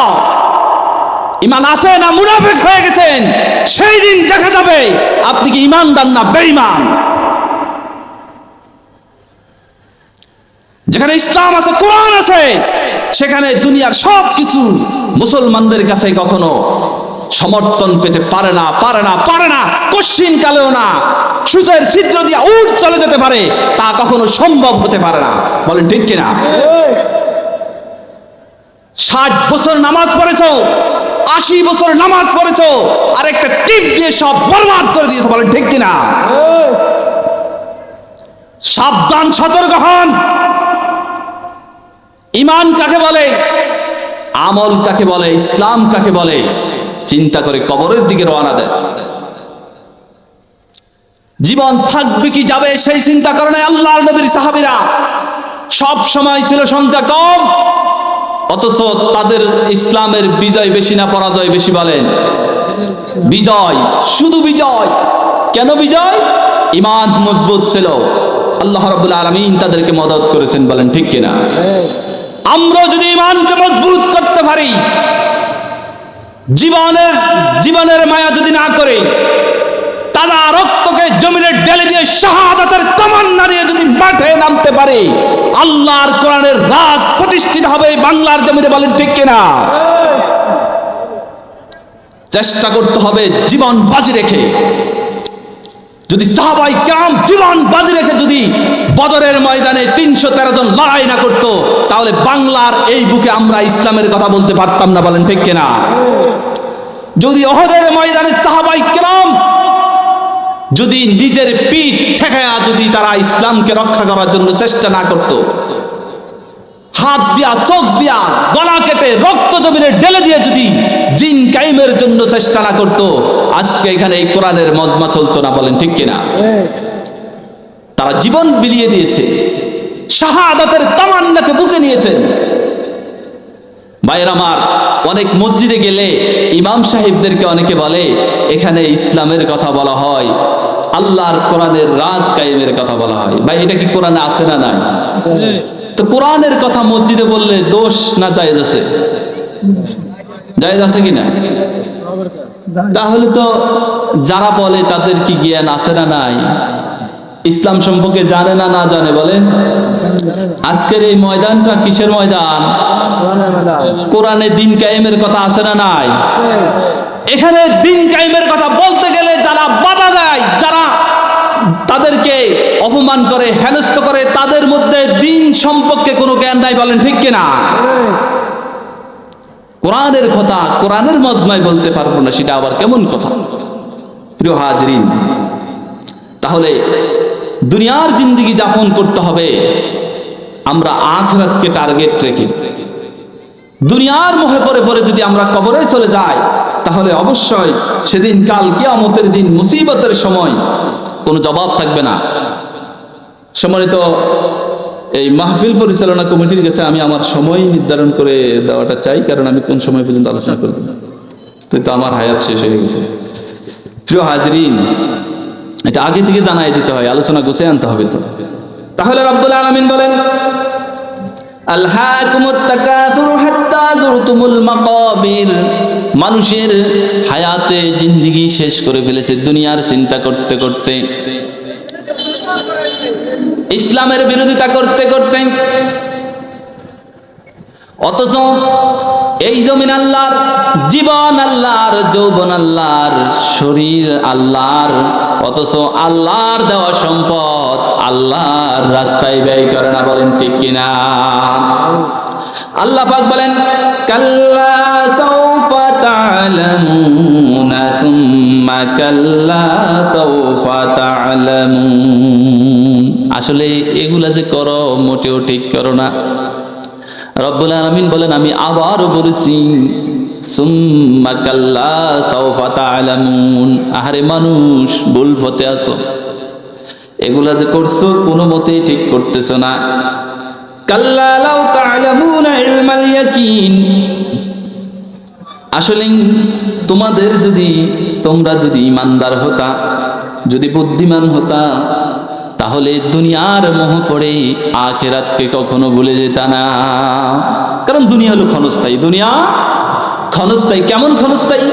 ইমান আছে না মুনাফিক হয়ে গেছেন, সেই দিন দেখা যাবে আপনি কি ইমানদার না বেঈমান। যেখানে ইসলাম আছে, কোরআন আছে, সেখানে দুনিয়ার সব কিছু মুসলমানদের কাছে কখনো সমর্থন পেতে পারে না, পারে না, পারে না, কশ্চিন কালেও না। সূচের ছিদ্র দিয়ে উট চলে যেতে পারে, তা কখনো সম্ভব হতে পারে না। বলেন ঠিক কিনা? 60 বছর নামাজ পড়েছো, 80 বছর নামাজ পড়েছো, আর একটা টিপ দিয়ে সব বরবাদ করে দিয়েছো। বলেন ঠিক কিনা? সাবধান, সতর্ক হন। ইমান কাকে বলে, আমল কাকে বলে, ইসলাম কাকে বলে, চিন্তা করে কবরের দিকে রওনা দেয়। জীবন থাকবে কি যাবে সেই চিন্তা করে না আল্লাহর নবীর সাহাবীরা। সব সময় ছিল সংখ্যা কম, অথচ তাদের ইসলামের বিজয় বেশি না পরাজয় বেশি? বলেন বিজয়, শুধু বিজয়। কেন বিজয়? ইমান মজবুত ছিল, আল্লাহ রাব্বুল আলামিন তাদেরকে মদদ করেছেন। বলেন ঠিক কিনা? আমরা যদি ইমানকে মজবুত করতে পারি, জীবনের মায়া যদি না করে, তাজা রক্তকে জমিনে ঢেলে দিয়ে শাহাদাতের তামান্না নিয়ে যদি মাঠে নামতে পারে, আল্লাহর কোরআনের রাজ প্রতিষ্ঠিত হবে বাংলার জমিনে। বলেন ঠিক কিনা? চেষ্টা করতে হবে জীবন বাজি রেখে। যদি সাহাবায়ে কেরাম জীবন বাজি রেখে যদি বদরের ময়দানে 313 জন লড়াই না করত, তাহলে বাংলার এই বুকে আমরা ইসলামের কথা বলতে পারতাম না। বলেন ঠিক কিনা? যদি উহুদের ময়দানে সাহাবায়ে কেরাম যদি নিজের পিঠ ঠেকায়া যদি তারা ইসলামকে রক্ষা করার জন্য চেষ্টা না করত, হাত দিয়া, চোখ দিয়া, গলা কেটে, রক্ত জমিনে ঢেলে দিয়ে যদি জিন কায়েমের জন্য চেষ্টা না করত, আজকে এখানে এই কোরআনের মজমা চলতো না। বলেন ঠিক কিনা? তারা জীবন বিলিয়ে দিয়েছে। শাহাদাতের তামান্নাকে বুকে নিয়েছেন। ভাইয়ের আমার, অনেক মসজিদে গেলে ইমাম সাহেবদেরকে অনেকে বলে এখানে ইসলামের কথা বলা হয়, আল্লাহর কোরআনের রাজ কায়েমের কথা বলা হয়। ভাই, এটা কি কোরআনে আছে না নাই? তো কোরআনের কথা মসজিদে বললে দোষ না জায়েজ আছে? জায়েজ আছে কিনা? তাহলে তো যারা বলে তাদের কি জ্ঞান আছে না নাই? ইসলাম সম্পর্কে জানে না না জানে? বলেন। আজকের এই ময়দানটা কিসের ময়দান? কোরআনে দিন কায়েমের কথা আছে না নাই? এখানে দিন কায়েমের কথা বলতে গেলে যারা বাধা দেয়, যারা তাদেরকে অপমান করে, হেনস্থ করে, তাদের মধ্যে দিন সম্পর্কে কোনো জ্ঞান নাই। বলেন ঠিক কিনা? কোরআনের কথা কোরআনের মজমায় বলতে পারবো না, সেটা আবার কেমন কথা? প্রিয় হাজরিন, তাহলে দুনিয়ার জিন্দেগি যাপন করতে হবে আমরা আখিরাতকে টার্গেট রেখে। দুনিয়ার মোহে পড়ে পড়ে যদি আমরা কবরে চলে যাই, তাহলে অবশ্যই সেদিন কাল কিয়ামতের দিন মুসিবতের সময় কোনো জবাব থাকবে না। সম্মানিত এই মাহফিল পরিচালনা কমিটির কাছে আমি আমার সময় নির্ধারণ করে দেওয়াটা চাই, কারণ আমি কোন সময় পর্যন্ত আলোচনা করব, তো আমার হায়াত শেষ হয়ে গেছে। প্রিয় হাজরিন, এটা আগে থেকে জানাই দিতে হয়, আলোচনা গুছিয়ে আনতে হবে। তো তাহলে রব্বুল আলামিন বলেন, আলহাকুমুত তাকাসুর হাত্তা যুরতুমুল মাকাবির। মানুষের হায়াতে জিন্দেগি শেষ করে ফেলেছে দুনিয়ার চিন্তা করতে করতে, ইসলামের বিরোধিতা করতে করতে। অথচ এই জমিন আল্লাহর, জীবন আল্লাহর, যৌবন আল্লাহর, শরীর আল্লাহর, অথচ আল্লাহর দেওয়া সম্পদ আল্লাহর রাস্তায় ব্যয় করে না। বলেন ঠিক কিনা? আল্লাহ পাক বলেন, কাল্লা সাউফা তা'লামুনা সুম্মা কাল্লা সাউফা তা'লামুন। আসলে এগুলা যে করো মোটেও ঠিক করো না। রব্বুল আলামিন বলেন, আমি আবারও বলেছি, সুম্মা কাল্লা সাউফা তা'লামুন। আহারে মানুষ, ভুল পথে আছো, এগুলা যে করছো কোনো মতেই ঠিক করতেছো না। কাল্লা লাউ তা'লামুনা ইলমাল ইয়াকিন। আসলে তোমরা যদি ইমানদার হতা, যদি বুদ্ধিমান হতা, তাহলে দুনিয়ার মোহ পড়ে আখিরাতকে কখনো ভুলে যেতা না। কারণ দুনিয়া হলো ক্ষণস্থায়ী, দুনিয়া ক্ষণস্থায়ী। কেমন ক্ষণস্থায়ী?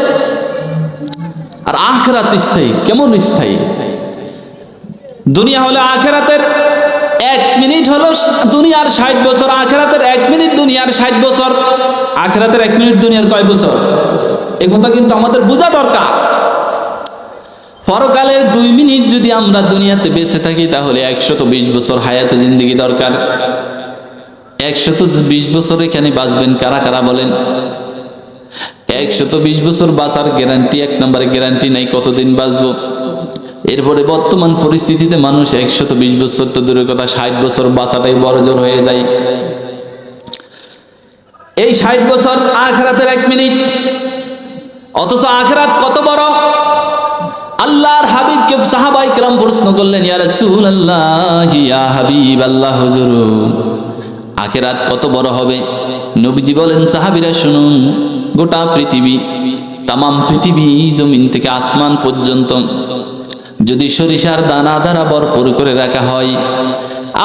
আর আখিরাত স্থায়ী। কেমন স্থায়ী? দুনিয়া হলো আখিরাতের 1 মিনিট হলো দুনিয়ার 60 বছর, আখিরাতের 1 মিনিট দুনিয়ার 60 বছর। আখিরাতের 1 মিনিট দুনিয়ার কয় বছর? এই কথা কিন্তু আমাদের বোঝা দরকার। পরকালের 2 মিনিট যদি আমরা দুনিয়াতে বেঁচে থাকি, তাহলে 120 বছর হায়াতে জিন্দেগি দরকার। 120 বছর এখানে বাঁচবেন কারা কারা বলেন? 120 বছর বাঁচার গ্যারান্টি, 1 নম্বরে গ্যারান্টি নাই কতদিন বাঁচবো। এরপরে বর্তমান পরিস্থিতিতে মানুষ 120 বছর তো দূরের কথা, 60 বছর বাঁচাটাই বড় জোর হয়ে যায়। এই 60 বছর আখিরাতের 1 মিনিট। অথচ আখিরাত কত বড়! আল্লাহর হাবিবকে সাহাবায়ে কেরাম প্রশ্ন করলেন, ইয়া রাসূলুল্লাহ, ইয়া হাবিবাল্লাহ, হুজুর আখিরাত কত বড় হবে? নবীজি বলেন, সাহাবীরা শুনুন, গোটা পৃথিবী, তামাম পৃথিবী, জমিন থেকে আসমান পর্যন্ত যদি সরিষার দানা দ্বারা ভরপুর করে রাখা হয়,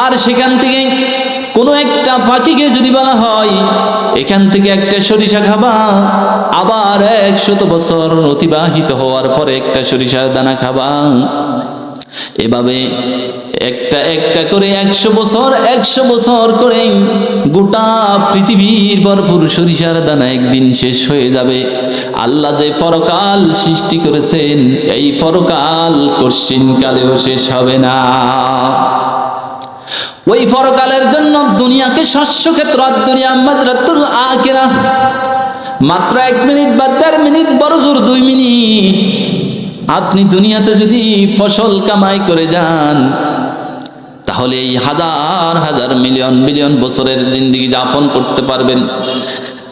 আর সেখান থেকে কোনো একটা পাখিকে যদি বলা হয় এখান থেকে একটা সরিষা খাবা, আবার 100 বছর অতিবাহিত হওয়ার পরে একটা সরিষার দানা খাবা, এভাবে একটা একটা করে 100 বছর করে গোটা পৃথিবীর ভরপুর সরিষার দানা একদিন শেষ হয়ে যাবে। আল্লাহ যে পরকাল সৃষ্টি করেছেন, এই পরকাল কশিন কালেও শেষ হবে না। ওই পরকালের জন্য দুনিয়াকে শস্য ক্ষেত্র, দুনিয়া মাজরাতুল আখিরাহ, মাত্র 1 মিনিট বা 1.5 মিনিট, বড় জোর 2 মিনিট আপনি দুনিয়াতে যদি ফসল কামাই করে যান, তাহলে এই হাজার হাজার মিলিয়ন বিলিয়ন বছরের জিন্দেগি যাপন করতে পারবেন।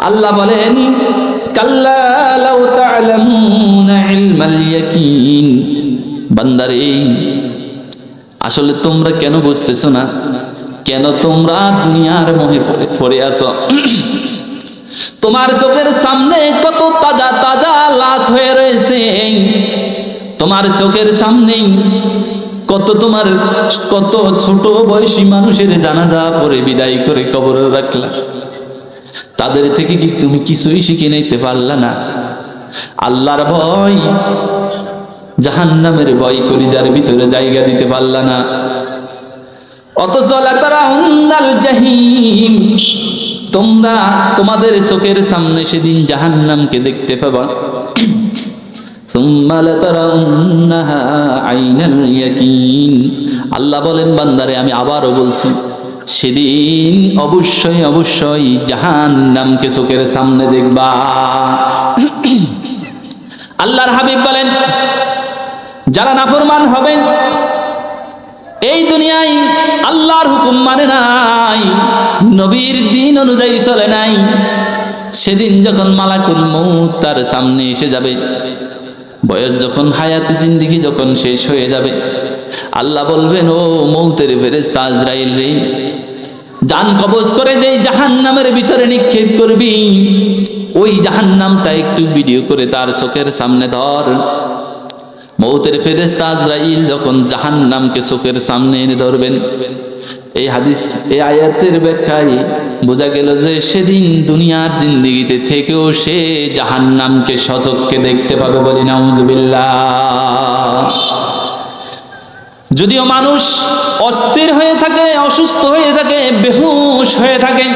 আল্লাহ বলেন, কাল্লা লাউ তা'লামুনা ইলমাল ইয়াকিন। বান্দারে, আসলে তোমরা কেন বুঝতেছো না? কেন তোমরা দুনিয়ার মোহে পড়ে আছো? তোমার চোখের সামনে কত তাজা তাজা লাশ হয়ে রয়েছে, তোমার চোখের সামনে কত ছোট বয়সী মানুষের জানাজা পড়ে বিদায় করে কবরে রাখলা। তাদের থেকে কি তুমি কিছুই শিখে নিতে পারলা না? আল্লাহর ভয়, জাহান্নামের ভয় কলিজার ভিতরে জায়গা দিতে পারলা না। অথচ লাতারাউন্নাল জাহিম, তোমরা তোমাদের চোখের সামনে সেদিন জাহান্নামকে দেখতে পাবা। সুম্মা লাতারাউন্নাহা আইনাল ইয়াকিন, আল্লাহ বলেন বান্দারে আমি আবারও বলছি, সেদিন অবশ্যই অবশ্যই জাহান্নামকে চোখের সামনে দেখবা। আল্লাহর হাবিব বলেন, যারা নাফরমান হবে, এই দুনিয়ায় আল্লাহর হুকুম মানে নাই, নবীর দিন অনুযায়ী চলে নাই, সেদিন যখন মালাকুল মউত তার সামনে এসে যাবে, বয়স যখন হায়াতে জিন্দেগি যখন শেষ হয়ে যাবে, আল্লাহ বলবেন, ও মউতের ফেরেশতা আজরাইল রে, জান কবজ করে যেই জাহান্নামের ভিতরে নিক্ষেপ করবি, ওই জাহান্নামটা একটু ভিডিও করে তার চোখের সামনে ধর। মউতের ফেরেশতা আজরাইল যখন জাহান্নামকে চোখের সামনে এনে ধরবেন, এই হাদিস, এই আয়াতের ব্যাখ্যায় বোঝা গেল যে সেদিন দুনিয়ার জিন্দেগিতে থেকেও সে জাহান্নামকে সচক্ষে দেখতে পাবে। বলি নাউজুবিল্লাহ। যদিও মানুষ অস্থির হয়ে থাকে, অসুস্থ হয়ে থাকে, বেহুশ হয়ে থাকে,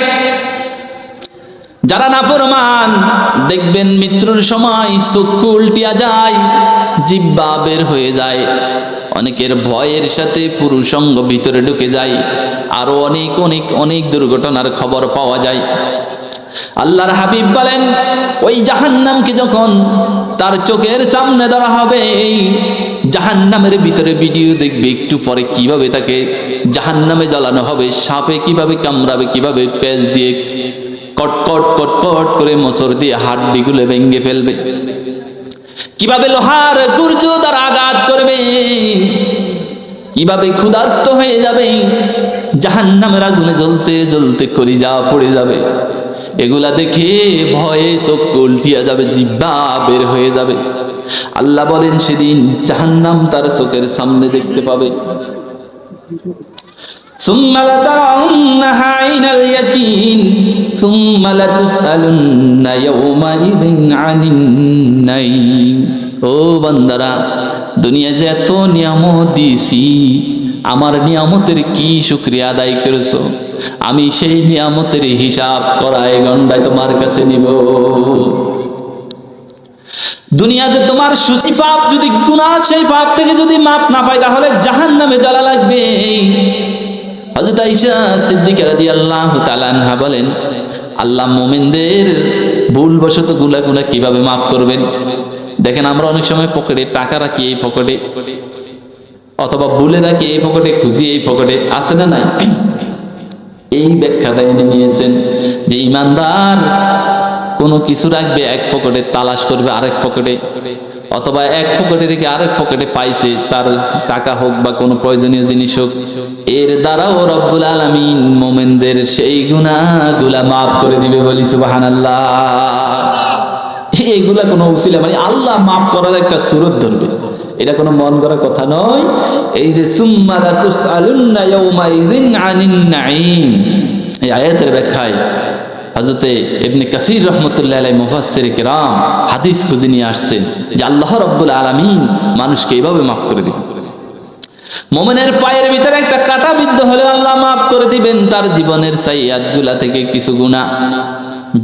যারা নাফরমান দেখবেন মৃত্যুর সময় চক্ষু উল্টিয়া যায়, জিহ্বা বের হয়ে যায়, অনেকের ভয়ের সাথে পুরুষাঙ্গ ভিতরে ঢুকে যায়, আরো অনেক অনেক অনেক দুর্ঘটনার খবর পাওয়া যায়। আল্লাহর হাবিব বলেন, ওই জাহান্নামকে যখন তার চোখের সামনে ধরা হবে, জাহান্নামের ভিতরে ভিডিও দেখবে, একটু পরে কিভাবে তাকে জাহান্নামে জ্বালানো হবে, সাপে কিভাবে কামড়াবে, কিভাবে পেঁচ দিয়ে কটকট কটকট করে মোচড় দিয়ে হাড্ডিগুলো ভেঙে ফেলবে, কিভাবে লোহার গুর্জ দ্বারা আঘাত করবে, কিভাবে ক্ষুধার্ত হয়ে যাবে, জাহান্নামের আগুনে জ্বলতে জ্বলতে কলিজা পড়ে যাবে। এগুলা দেখে ভয়ে চোখ উল্টিয়া যাবে, জিহ্বা বের হয়ে যাবে। আল্লাহ বলেন সেদিন জাহান্নাম তার চোখের সামনে দেখতে পাবে। সুম্মা লাতারাউন্নাহা আইনাল ইয়াকিন সুম্মা লাতুসআলুন্না ইয়াওমাইযিন আনিন নাঈম। ও বান্দারা, দুনিয়া যে এত নিয়ামত দিয়েছি, আমার নিয়ামতের কি শুকরিয়া আদায় করেছো? আমি সেই নিয়ামতের হিসাব করায় গন্ডায় তোমার কাছে নিব। দুনিয়াতে তোমার সেই পাপ যদি গুনাহ, সেই পাপ থেকে যদি মাপ না পাই, তাহলে জাহান্নামে জ্বালা লাগবে। হযরত আয়েশা সিদ্দিকা রাদিয়াল্লাহু তাআলা আনহা বলেন, আল্লাহ মুমিনদের ভুলবশত গুনাহ কিভাবে মাফ করবেন? দেখেন, আমরা অনেক সময় পকেটে টাকা রাখি, এই পকেটে, অথবা ভুলে রাখি এই পকেটে, খুঁজি এই পকেটে, আছে না নাই? এই ব্যাখ্যাটা এনে নিয়েছেন যে ইমানদার কোনো কিছু রাখবে এক পকেটে, তালাশ করবে আরেক পকেটে, অথবা এক পকেটে রেখে আরেক পকেটে পাইছে, তার টাকা হোক বা কোনো প্রয়োজনীয় জিনিস হোক, এর দ্বারাও রব্বুল আলামিন মুমিনদের সেই গুনাহগুলা মাফ করে দিবে। বলি সুবহানাল্লাহ। এইগুলা কোনো উসিলা মানে আল্লাহ মাফ করার একটা সুরত ধরবে, এটা কোনো মন করা কথা নয়। এই যে সুম্মা লাতুসআলুন্না ইয়াওমাইযিন আনিন নাঈম, এই আয়াতের ব্যাখ্যায় হযরতে ইবনে কাসির রাহমাতুল্লাহি আলাইহি মুফাসসির কিরাম হাদিস খুঁজে নিয়ে আসছেন যে আল্লাহ রাব্বুল আলামিন মানুষকে এইভাবে মাফ করে দিবেন। মুমিনের পায়ের ভিতরে একটা কাঁটা বিদ্ধ হলে আল্লাহ মাফ করে দিবেন তার জীবনের সাইয়্যাতগুলা থেকে কিছু গুনাহ।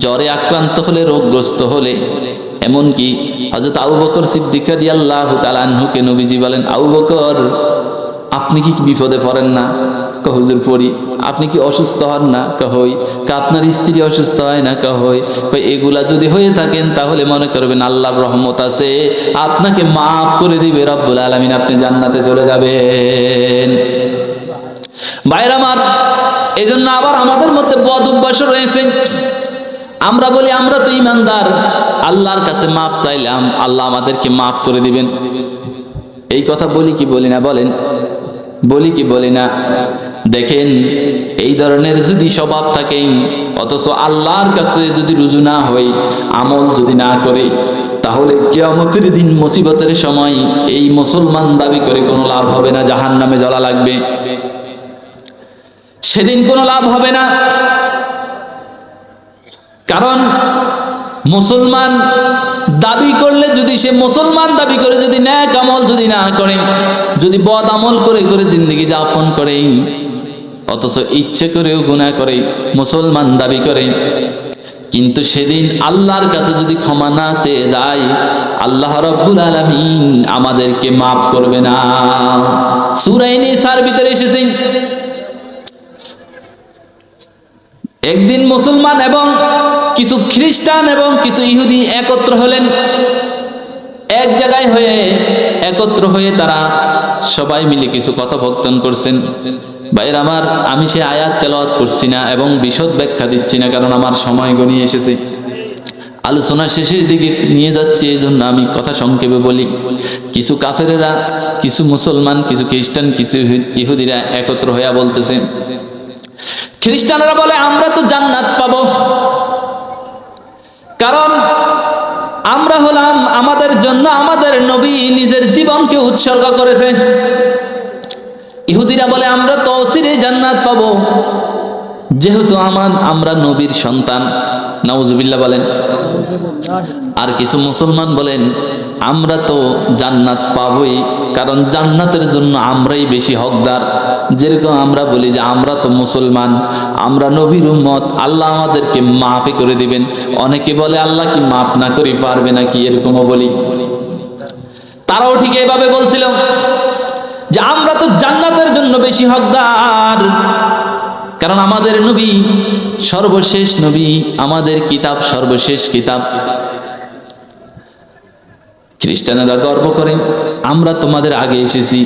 জ্বরে আক্রান্ত হলে, রোগগ্রস্ত হলে, এমনকি হযরত আবু বকর সিদ্দিক রাদিয়াল্লাহু তাআলা আনহুকে নবীজি বলেন, আবু বকর, আপনি কি বিপদে পড়েন না? হুজুর পড়ি। আপনি কি অসুস্থ হন না? হই। আপনার স্ত্রী অসুস্থ হয় না? হই। এগুলা যদি হয়ে থাকেন তাহলে মনে করবেন আল্লাহর রহমত আছে, আপনাকে মাফ করে দিবে রব্বুল আলামিন, আপনি জান্নাতে চলে যাবেন। ভাইরা আমার, এই জন্য আবার আমাদের মধ্যে বদ অভ্যাস রয়েছে। আমরা বলি আমরা তো ইমানদার, আল্লাহর কাছে মাফ চাইলাম, আল্লাহ আমাদেরকে মাফ করে দিবেন। এই কথা বলি কি বলি না? বলেন, বলি কি বলি না? দেখেন, এই ধরনের যদি স্বভাব থাকে, অথচ আল্লাহর কাছে যদি রুজু না হয়, আমল যদি না করে, তাহলে কিয়ামতের দিন মুসিবতের সময় এই মুসলমান দাবি করে কোনো লাভ হবে না, জাহান্নামে জ্বলা লাগবে। সেদিন কোনো লাভ হবে না। কারণ মুসলমান দাবি করলে, যদি সে মুসলমান দাবি করে যদি নেক আমল যদি না করে, যদি বদ আমল করে করে জিন্দেগি যাপন করে, অথচ ইচ্ছে করেও গুনাহ করে, মুসলমান দাবি করে, কিন্তু সেদিন আল্লাহর কাছে যদি ক্ষমা না চেয়ে যায়, আল্লাহ রাব্বুল আলামিন আমাদেরকে মাফ করবে না। সূরা নিসার ভিতরে এসেছে, একদিন মুসলমান এবং কিছু খ্রিস্টান এবং কিছু ইহুদি একত্র হলেন, এক জায়গায় হয়ে একত্র হয়ে তারা সবাই মিলে কিছু কথোপকথন করছেন। ভাইরা আমার, আমি সে আয়াত তেলাওয়াত করছি না এবং বিশদ ব্যাখ্যা দিচ্ছি না, কারণ আমার সময় গণিয়ে এসেছে, আলোচনা শেষের দিকে নিয়ে যাচ্ছি, এই জন্য আমি কথা সংক্ষেপে বলি। কিছু কাফেরেরা, কিছু মুসলমান, কিছু খ্রিস্টান, কিছু ইহুদিরা একত্র হইয়া বলতেছে, খ্রিস্টানরা বলে আমরা তো জান্নাত পাবো, কারণ আমরা হলাম, আমাদের জন্য আমাদের নবী নিজের জীবনকে উৎসর্গ করেছে। ইহুদিরা বলে আমরা তো অচিরে জান্নাত পাবো, যেহেতু আমরা নবীর সন্তান। নাউজুবিল্লাহ বলেন। আর কিছু মুসলমান বলেন আমরা তো জান্নাত পাবই, কারণ জান্নাতের জন্য আমরাই বেশি হকদার। যেরকম আমরা বলি যে আমরা তো মুসলমান, আমরা নবীর উম্মত, আল্লাহ আমাদেরকে মাফই করে দিবেন। অনেকে বলে আল্লাহ কি মাফ না করে পারবে নাকি, এরকমও বলি। তারাও ঠিক এইভাবে বলছিল যে আমরা তো জান্নাতের জন্য বেশি হকদার, কারণ আমাদের নবী সর্বশেষ নবী, আমাদের কিতাব সর্বশেষ কিতাব। খ্রিস্টানেরা গর্ব করে আমরা তোমাদের আগে এসেছি,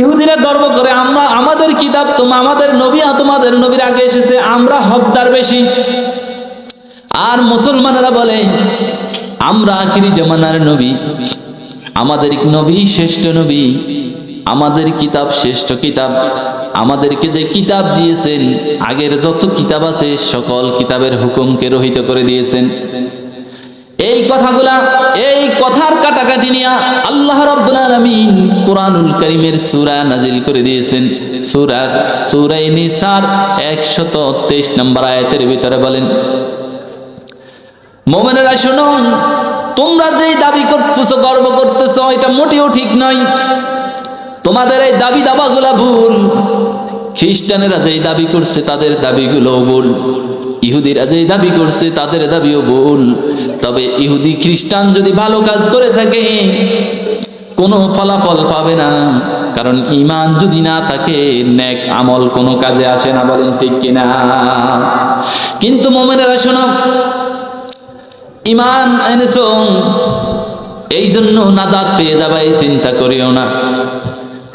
ইহুদিরা গর্ব করে আমরা, আমাদের কিতাব আমাদের নবী তোমাদের নবীর আগে এসেছে, আমরা হকদার বেশি। আর মুসলমানেরা বলে আমরা আখিরি জামানার নবী, আমাদের নবী শ্রেষ্ঠ নবী, আমাদের কিতাব শ্রেষ্ঠ কিতাব, আমাদেরকে যে কিতাব দিয়েছেন, আগের যত কিতাব আছে সকল কিতাবের হুকুমকে রহিত করে দিয়েছেন। এই কথাগুলা, এই কথার কাটাকাটি নিয়ে আল্লাহ রাব্বুল আলামিন কোরআনুল কারীমের সূরা নাজিল করে দিয়েছেন। সূরা নিসার 123 নম্বর আয়াতের ভিতরে বলেন, মুমিনেরা শোনো, তোমরা যেই দাবি করতেছো, গর্ব করতেছো, এটা মোটেও ঠিক নয়। তোমাদের এই দাবি দাবাগুলা ভুল। খ্রিস্টানেরা যেই দাবি করছে তাদের দাবিগুলো ভুল, ইহুদিরা যেই দাবি করছে তাদের দাবিও ভুল। তবে ইহুদি খ্রিস্টান যদি ভালো কাজ করে থাকে কোনো ফলাফল পাবে না, কারণ ঈমান যদি না থাকে নেক আমল কোনো কাজে আসে না। বলেন ঠিক কিনা? কিন্তু মুমিনেরা শোনো, ঈমান এনেছো এই জন্য নাজাত পেয়ে যাবে এই চিন্তা করিও না,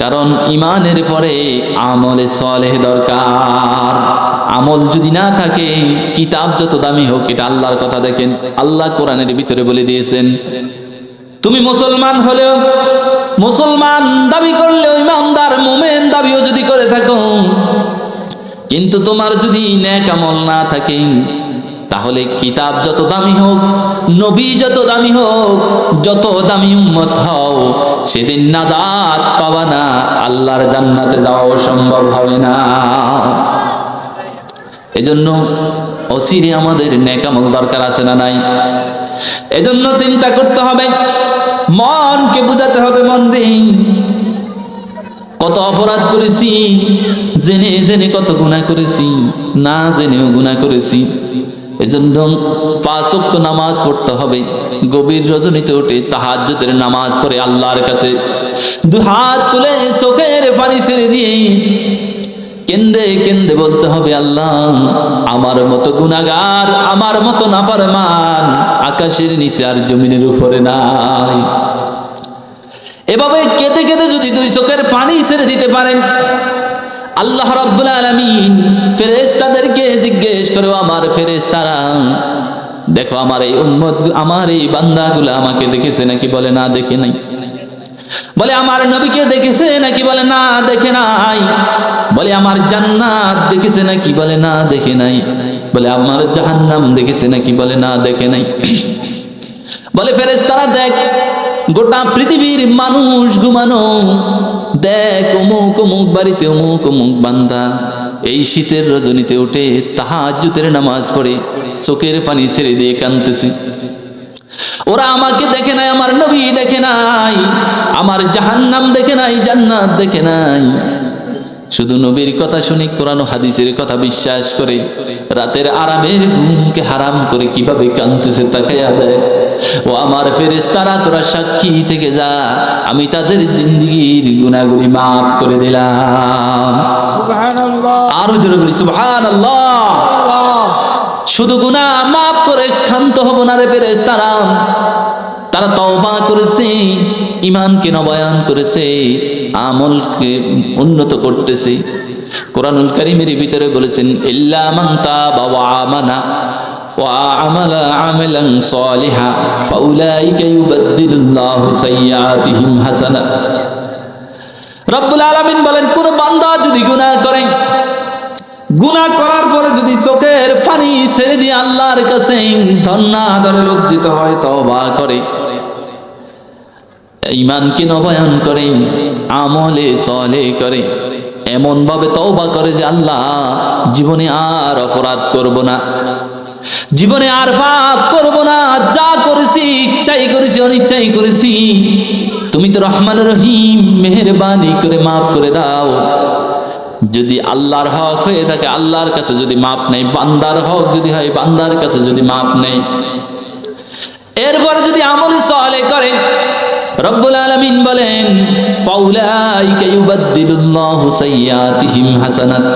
কারণ ঈমানের পরে আমলে সালেহ দরকার। আমল যদি না থাকে, কিতাব যত দামি হোক, এটা আল্লাহর কথা। দেখেন আল্লাহ কোরআনের ভিতরে বলে দিয়েছেন, তুমি মুসলমান হলেও, মুসলমান দাবি করলেও, ঈমানদার মুমিন দাবিও যদি করে থাকো, কিন্তু তোমার যদি নেক আমল না থাকে, তাহলে কিতাব যত দামি হোক, নবী যত দামি হোক, যত দামি উম্মত হও, সেদিন নাজাত পাবা না, আল্লাহর জান্নাতে যাওয়া সম্ভব হবে না। এজন্য অচিরে আমাদের নেক আমল দরকার আছে না নাই? এজন্য চিন্তা করতে হবে, মনকে বুঝাতে হবে, মন দিয়ে কত অপরাধ করেছি, জেনে জেনে কত গুনাহ করেছি, না জেনেও গুনাহ করেছি। এজন্য 5 ওয়াক্ত নামাজ পড়তে হবে, গভীর রজনীতে উঠে তাহাজ্জুদের নামাজ পড়ে আল্লাহর কাছে দুহাত তুলে চোখের পানি ছেড়ে দিয়ে কেন্দে কেন্দে বলতে হবে, আল্লাহ আমার মতো গুনাহগার, আমার মতো নাফরমান আকাশের নিচে আর জমিনের উপরে নাই। এভাবে কেঁদে কেঁদে যদি 2 চোখের পানি ছেড়ে দিতে পারেন, আল্লাহ রাব্বুল আলামিন ফেরেশতাদেরকে জিজ্ঞেস করে, আমার ফেরেশতারা দেখো আমার এই উম্মত, আমার এই বান্দাগুলো আমাকে দেখেছে নাকি? বলে না, দেখে নাই। বলে আমার নবীকে দেখেছে নাকি? বলে না, দেখে নাই। বলে আমার জান্নাত দেখেছে নাকি? বলে না, দেখে নাই। বলে আমার জাহান্নাম দেখেছে নাকি? বলে না, দেখে নাই। বলে ফেরেশতারা দেখ, গোটা পৃথিবীর মানুষ ঘুমানো, দেখ অমুক অমুক বাড়িতে অমুক অমুক বান্দা এই শীতের রজনীতে উঠে তাহাজ্জুদের নামাজ পড়ে চোখের পানি ছেড়ে দিয়ে কাঁদতেছে। ওরা আমাকে দেখে নাই, আমার নবী দেখে নাই, আমার জাহান্নাম দেখে নাই, জান্নাত দেখে নাই। শুধু নবীর কথা শুনে, কোরআন ও হাদিসের কথা বিশ্বাস করে রাতের আরামের ঘুমকে হারাম করে কিভাবে কাঁদতেছে তাকায়া দেখ। ও আমার ফেরেশতারা, তোরা সাক্ষী থেকে যা, আমি তাদের জিন্দেগির গুনাহগুলি মাফ করে দিলাম। সুবহানাল্লাহ, আরো জোরে বলি সুবহানাল্লাহ। শুধু গুনাহ মাফ করে ক্ষান্ত হব না রে ফেরেশতারা, তারা তওবা করেছে, ঈমানকে নবায়ন করেছে, আমলকে উন্নত করতেছে। কোরআনুল কারীমের ভিতরে বলেছেন ইল্লা মান তাবা ওয়া আমানা ওয়া আমালা আমালান সালিহা ফাউলাইকা ইউবাদদিলুল্লাহু সাইয়্যাতিহিম হাসানাত। রব্বুল আলামিন বলেন, কোন বান্দা যদি গুনাহ করে, গুনাহ করার পরে যদি চোখের পানি ছেড়ে দিয়ে আল্লাহর কাছে ধন্যাদরে লজ্জিত হয়, তওবা করে, ঈমানকে নবায়ন করে, আমলে সালেহ করে, এমন ভাবে তওবা করে যে আল্লাহ জীবনে আর অপরাধ করব না, জীবনে আর পাপ করব না, যা করেছি ইচ্ছাই করেছি অনিচ্ছাই করেছি, তুমি তো রহমান রহিম, মেহেরবানি করে মাফ করে দাও। যদি আল্লাহর হক হয়ে থাকে আল্লাহর কাছে যদি মাপ নেই, বান্দার হক যদি হয় বান্দার কাছে যদি মাপ নেই, এরপরে যদি আমলে সালেহ করে, রব্বুল আলামিন বলেন ফাউলাইকা ইউবাদদিলুল্লাহু সাইয়্যাতিহিম হাসানাত।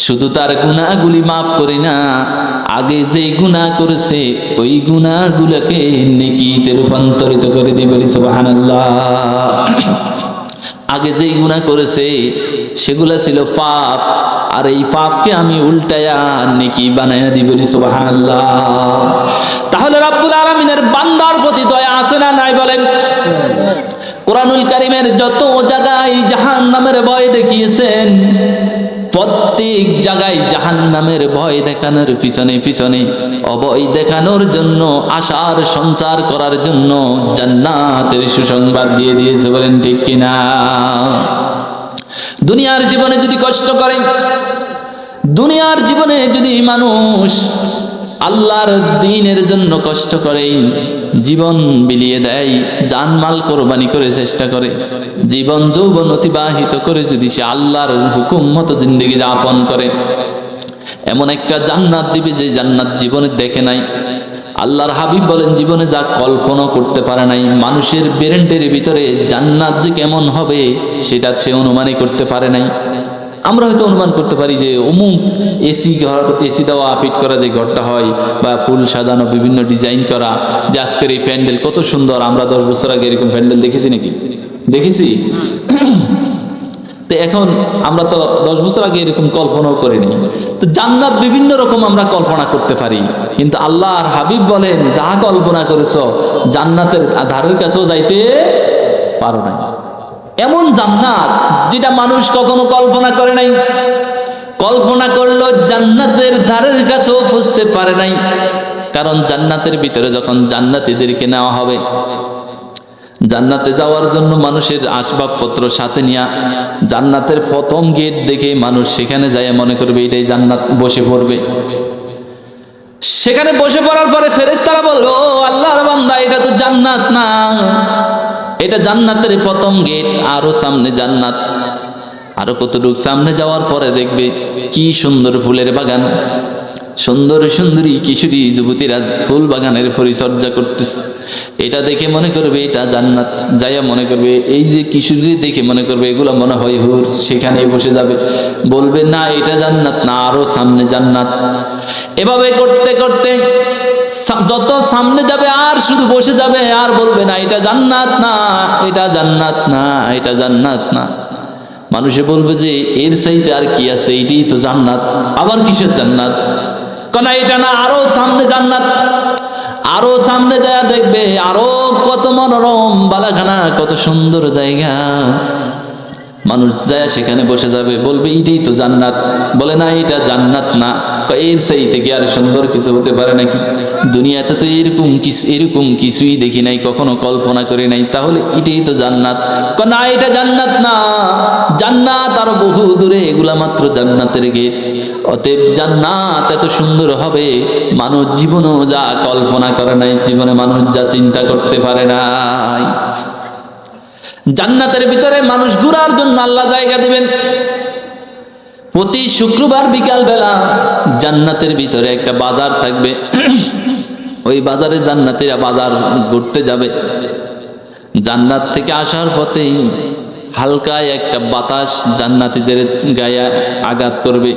শুধু তার গুনাহগুলি মাফ করে না, আগে যে গুনাহ করেছে ওই গুনাহগুলোকে নেকিতে রূপান্তরিত করে দিবে। সুবহানাল্লাহ। আগে যেই গুনাহ করেছে সেগুলা ছিল পাপ, আর এই পাপকে আমি উল্টায়া নেকি বানায়া দিব। সুবহানাল্লাহ। তাহলে রব্বুল আলামিনের বান্দার প্রতি দয়া আছে না নাই বলেন? কোরআনুল কারীমের যত জায়গায় জাহান্নামের ভয় দেখিয়েছেন, প্রত্যেক জায়গায় জাহান্নামের ভয় দেখানোর পিছনে পিছনে অভয় দেখানোর জন্য, আশার সঞ্চার করার জন্য জান্নাতের সুসংবাদ দিয়ে দিয়েছে। বলেন ঠিক কিনা? দুনিয়ার জীবনে যদি কষ্ট করে, দুনিয়ার জীবনে যদি মানুষ আল্লাহর দ্বীনের জন্য কষ্ট করে, জীবন বিলিয়ে দেয়, জানমাল কোরবানি করে চেষ্টা করে, জীবন যৌবন অতিবাহিত করে যদি সে আল্লাহর হুকুম মতো জিন্দেগি যাপন করে, এমন একটা জান্নাত দিবে যে জান্নাত জীবনে দেখে নাই। আল্লাহর হাবিব বলেন জীবনে যা কল্পনা করতে পারে নাই, মানুষের ব্রেনের ভিতরে জান্নাত যে কেমন হবে সেটা সে অনুমানই করতে পারে নাই। আমরা হয়তো অনুমান করতে পারি যে অমুক এসি ঘর, এসি দেওয়া ফিট করা যে ঘরটা হয়, বা ফুল সাজানো বিভিন্ন ডিজাইন করা, যে আজকের এই প্যান্ডেল কত সুন্দর, আমরা 10 বছর আগে এরকম প্যান্ডেল দেখেছি নাকি? দেখেছি। তো এখন আমরা তো 10 বছর আগে এরকম কল্পনাও করিনি। তো জান্নাত বিভিন্ন রকম আমরা কল্পনা করতে পারি, কিন্তু আল্লাহর হাবিব বলেন যা কল্পনা করেছো জান্নাতের ধারের কাছেও যাইতে পারো না। এমন জান্নাত যেটা মানুষ কখনো কল্পনা করে নাই, কল্পনা করলো জান্নাতের ধারের কাছেও পৌঁছতে পারে নাই। কারণ জান্নাতের ভিতরে যখন জান্নাতীদেরকে নেওয়া হবে, জান্নাতে যাওয়ার জন্য মানুষের আসবাবপত্র সাথে নিয়ে জান্নাতের প্রথম গেট দেখে মানুষ সেখানে যায় মনে করবে এটাই জান্নাত, বসে পড়বে। সেখানে বসে পড়ার পরে ফেরেশতারা বলবে ও আল্লাহর বান্দা, এটা তো জান্নাত না, এটা জান্নাতের প্রথম গেট, আরো সামনে জান্নাত। আরো কতটুকু সামনে যাওয়ার পরে দেখবে কি সুন্দর ফুলের বাগান, সুন্দর সুন্দরী কিশোরী যুবতীরা ফুল বাগানের পরিচর্যা করতেছে। এটা দেখে মনে করবে এটা জান্নাত, যাইয়া মনে করবে এই যে কিশোরী দেখে মনে করবে এগুলো মনে হয় হুর, সেখানে বসে যাবে, বলবে না এটা জান্নাত না, আরো সামনে জান্নাত। এভাবে করতে করতে যত সামনে যাবে আর শুধু বসে যাবে, আর বলবে না এটা জান্নাত না, এটা জান্নাত না, এটা জান্নাত না। মানুষে বলবে যে এর চাইতে আর কি আছে, এটাই তো জান্নাত, আবার কিসের জান্নাত? কেন এটা না, আরো সামনে জান্নাত। আরো সামনে যায় দেখবে আরো কত মনোরম বালাখানা, কত সুন্দর জায়গা। মানুষ যায় সেখানে বসে যাবে, বলবে এটাই তো জান্নাত। বলে না, এটা জান্নাত না, এর চাইতে কি আর সুন্দর কিছু হতে পারে নাকি? দুনিয়াতে তো এরকম কিছুই দেখি নাই, কখনো কল্পনা করি নাই, তাহলে এটাই তো জান্নাত। না, এটা জান্নাত না, জান্নাত আরো বহু দূরে, এগুলা মাত্র জান্নাতের গেট। অতএব জান্নাত এত সুন্দর হবে, মানুষ জীবনও যা কল্পনা করে নাই, জীবনে মানুষ যা চিন্তা করতে পারে নাই। জান্নাতের ভিতরে মানুষ ঘুরার জন্য আল্লাহ জায়গা দিবেন। প্রতি শুক্রবার বিকাল বেলা জান্নাতের ভিতরে একটা বাজার থাকবে। ওই বাজারে জান্নাতীরা বাজার ঘুরতে যাবে। জান্নাত থেকে আসার পথেই হালকা একটা বাতাস জান্নাতীদের গায়ে আঘাত করবে,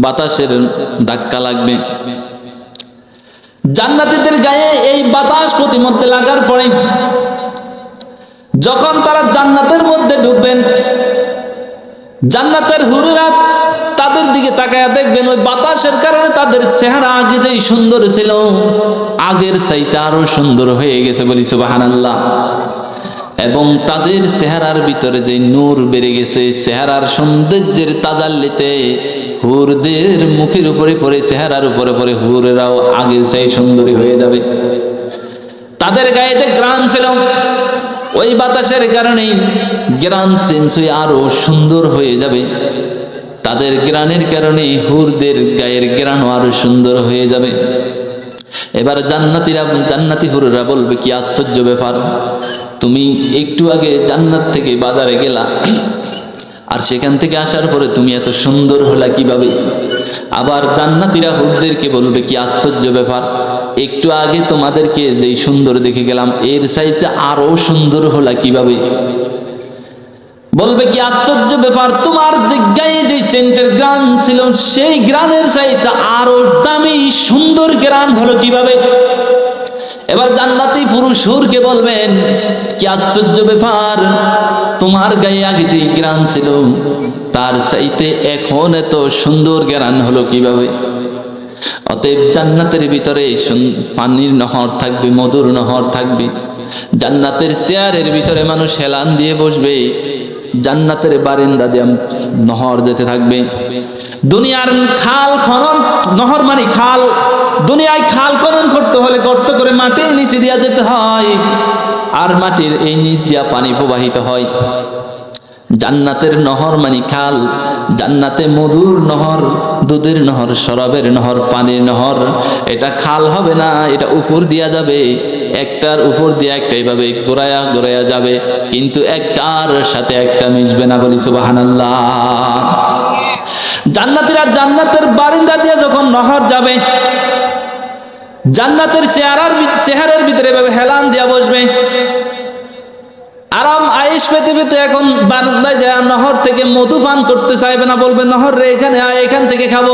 বাতাসের ধাক্কা লাগবে। জান্নাতীদের গায়ে এই বাতাস প্রতিমধ্যে লাগার পরে যখন তারা জান্নাতের মধ্যে ঢুকবেন, জান্নাতের হুরেরা তাদের দিকে তাকায়া দেখবেন ওই বাতাসের কারণে তাদের চেহারা আগে যেই সুন্দর ছিল, আগের চাইতে আরো সুন্দর হয়ে গেছে, বলি সুবহানাল্লাহ। এবং তাদের চেহারার ভিতরে যে নূর বেড়ে গেছে, চেহারার সৌন্দর্যের তাজাল্লিতে হুরদের মুখের উপরে পড়ে, চেহারার উপরে পড়ে হুরেরাও আগের চাই সুন্দরী হয়ে যাবে। তাদের গায়ে যে ঘ্রাণ ছিল, ওই বাতাসের কারণেই ঘ্রাণ চেঞ্জ হয়ে আরো সুন্দর হয়ে যাবে। তাদের ঘ্রাণের কারণে হুরদের গায়ের ঘ্রাণও আরো সুন্দর হয়ে যাবে। এবার জান্নাতি হুররা বলবে, কি আশ্চর্য ব্যাপার, তুমি একটু আগে জান্নাত থেকে বাজারে গেলা, আর সেখান থেকে আসার পরে তুমি এত সুন্দর হলা কিভাবে? আবার জান্নাতীরা হুরদেরকে বলবে, কি আশ্চর্য ব্যাপার, একটু আগে তোমাদেরকে যেই সুন্দর দেখে গেলাম, এর চাইতে আরো সুন্দর হলা কিভাবে? বলবে, কি আশ্চর্য ব্যাপার, তোমার যে গায়ে যে সেন্টের ঘ্রাণ ছিল, সেই ঘ্রাণের চাইতে আরো দামি সুন্দর ঘ্রাণ হলো কিভাবে? এবার জান্নাতি পুরুষ হুরকে বলবেন, কি আশ্চর্য ব্যাপার, তোমার গায়ে আগে যে ঘ্রাণ ছিল, তার চাইতে এখন এত সুন্দর ঘ্রাণ হলো কিভাবে? অতএব জান্নাতের ভিতরে পানির নহর থাকবে, মধুর নহর থাকবে। জান্নাতের চেয়ারের ভিতরে মানুষ হেলান দিয়ে বসবে, জান্নাতের বারিন্দা দিয়ে নহর যেতে থাকবে। দুনিয়ার খাল খনন, নহর মানে খাল, দুনিয়ায় খাল খনন করতে হলে গর্ত করে মাটির নিচে দিয়া যেতে হয়, আর মাটির এই নিচ দিয়া পানি প্রবাহিত হয়। জান্নাতের নহর মানে খাল, জান্নাতে মধুর নহর, দুধের নহর, শরাবের নহর, পানির নহর। এটা খাল হবে না, এটা উপর দিয়া যাবে, একটার উপর দিয়ে একটা এইভাবে ঘোরায়া ঘোরায়া যাবে, কিন্তু একটার সাথে একটা মিশবে না, বলি সুবহানাল্লাহ। জান্নাতীরা জান্নাতের বারিন্দা দিয়ে যখন নহর যাবে, জান্নাতের চেহারার ভিতরে এভাবে হেলান দিয়া বসবে, আরাম আয়েশ পেতে পেতে এখন বারান্দায় যায়, নহর থেকে মধু পান করতে চাইবে না, বলবে নহর রে এখানে আয়, এখান থেকে খাবো।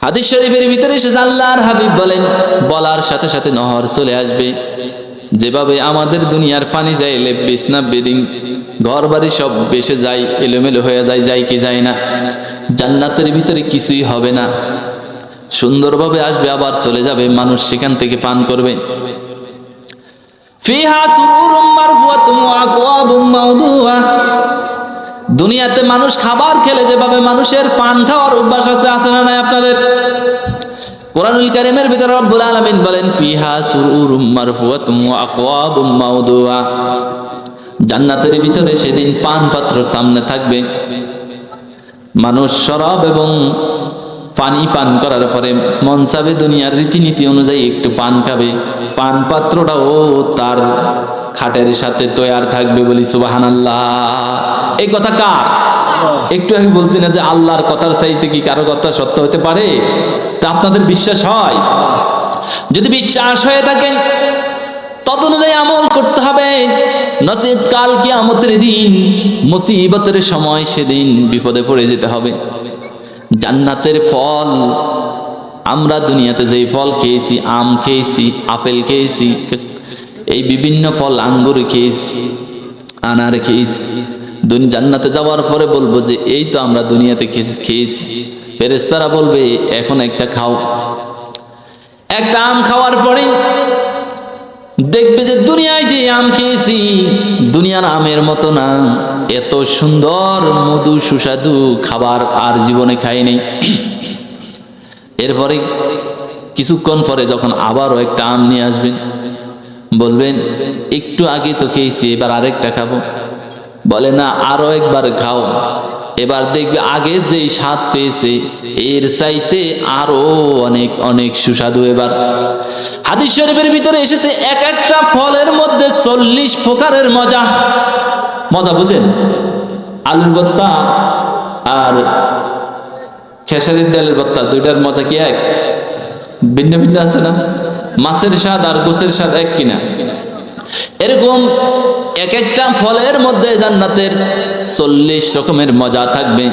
হাদিস শরীফের ভিতরে এসে আল্লাহর হাবিব বলেন, বলার সাথে সাথে নহর চলে আসবে। যেভাবে আমাদের দুনিয়ার পানি যাইলে বিছনা বেডিং ঘর বাড়ি সব বেসে যায়, এলোমেলো হয়ে যায়, যায় কি যায় না, জান্নাতের ভিতরে কিছুই হবে না, সুন্দরভাবে আসবে আবার চলে যাবে, মানুষ সেখান থেকে পান করবে। ফিহা সুরুরুম মারফুয়াতুম ওয়া আকওয়াবুম মাওদুআ। দুনিয়াতে মানুষ খাবার খেলে যেভাবে মানুষের পান খাওয়ার অভ্যাস আছে না নাই আপনাদের? কোরআনুল কারীমের ভিতরে রব্বুল আলামিন বলেন, ফিহা সুরুরুম মারফুয়াতুম ওয়া আকওয়াবুম মাওদুআ। জান্নাতের ভিতরে সেদিন পান পাত্র সামনে থাকবে, মানুষ শরাব এবং পানি পান করার পরে মন চাবে দুনিয়ার রীতিনীতি অনুযায়ী একটু পান খাবে, পান পাত্রটাও তার খাটের সাথে তৈয়ার থাকবে, বলি সুবহানাল্লাহ। এই কথা কার? একটু আগে বলছি না যে আল্লাহর কথার চাইতে কি কারো কথা সত্য হতে পারে? তা আপনাদের বিশ্বাস হয়? যদি বিশ্বাস হয়ে থাকে তদ অনুযায়ী আমল করতে হবে, নচেৎ কাল কিয়ামতের দিন, মুসিবতের সময় সেদিন বিপদে পড়ে যেতে হবে। জান্নাতের ফল, আমরা দুনিয়াতে যেই ফল খেয়েছি, আম খেয়েছি, আপেল খেয়েছি, এই বিভিন্ন ফল, আঙ্গুর খেয়েছি, আনার খেয়েছি, জান্নাতে যাওয়ার পরে বলবো যে এই তো আমরা দুনিয়াতে খেয়েছি। ফেরেশতারা বলবে এখন একটা খাও। একটা আম খাওয়ার পরে দেখবে যে দুনিয়ায় যে আম খেয়েছি দুনিয়ার আমের মতো না, এত সুন্দর মধু সুস্বাদু খাবার আর জীবনে খাইনি। এরপরে কিছুক্ষণ পরে যখন আবারও একটা আম নিয়ে আসবেন, বলবেন একটু আগে তো খেয়েছি, এবার আরেকটা খাবো। বলে না, আরো একবার খাও। এবার দেখবে আগে যেই স্বাদ পেয়েছে এর চাইতে আরো অনেক অনেক সুস্বাদু। এবার হাদিস শরীফের ভিতরে এসেছে এক একটা ফলের মধ্যে 40 প্রকারের মজা। মজা বুঝেন? আলুর ভর্তা আর খেসারির ডালের ভর্তা, দুইটার মজা কি এক? ভিন্ন ভিন্ন আছে না? মাছের স্বাদ আর গোছের স্বাদ এক কিনা? এরকম এক একটা ফলের মধ্যে জান্নাতের 40 রকমের মজা থাকবে।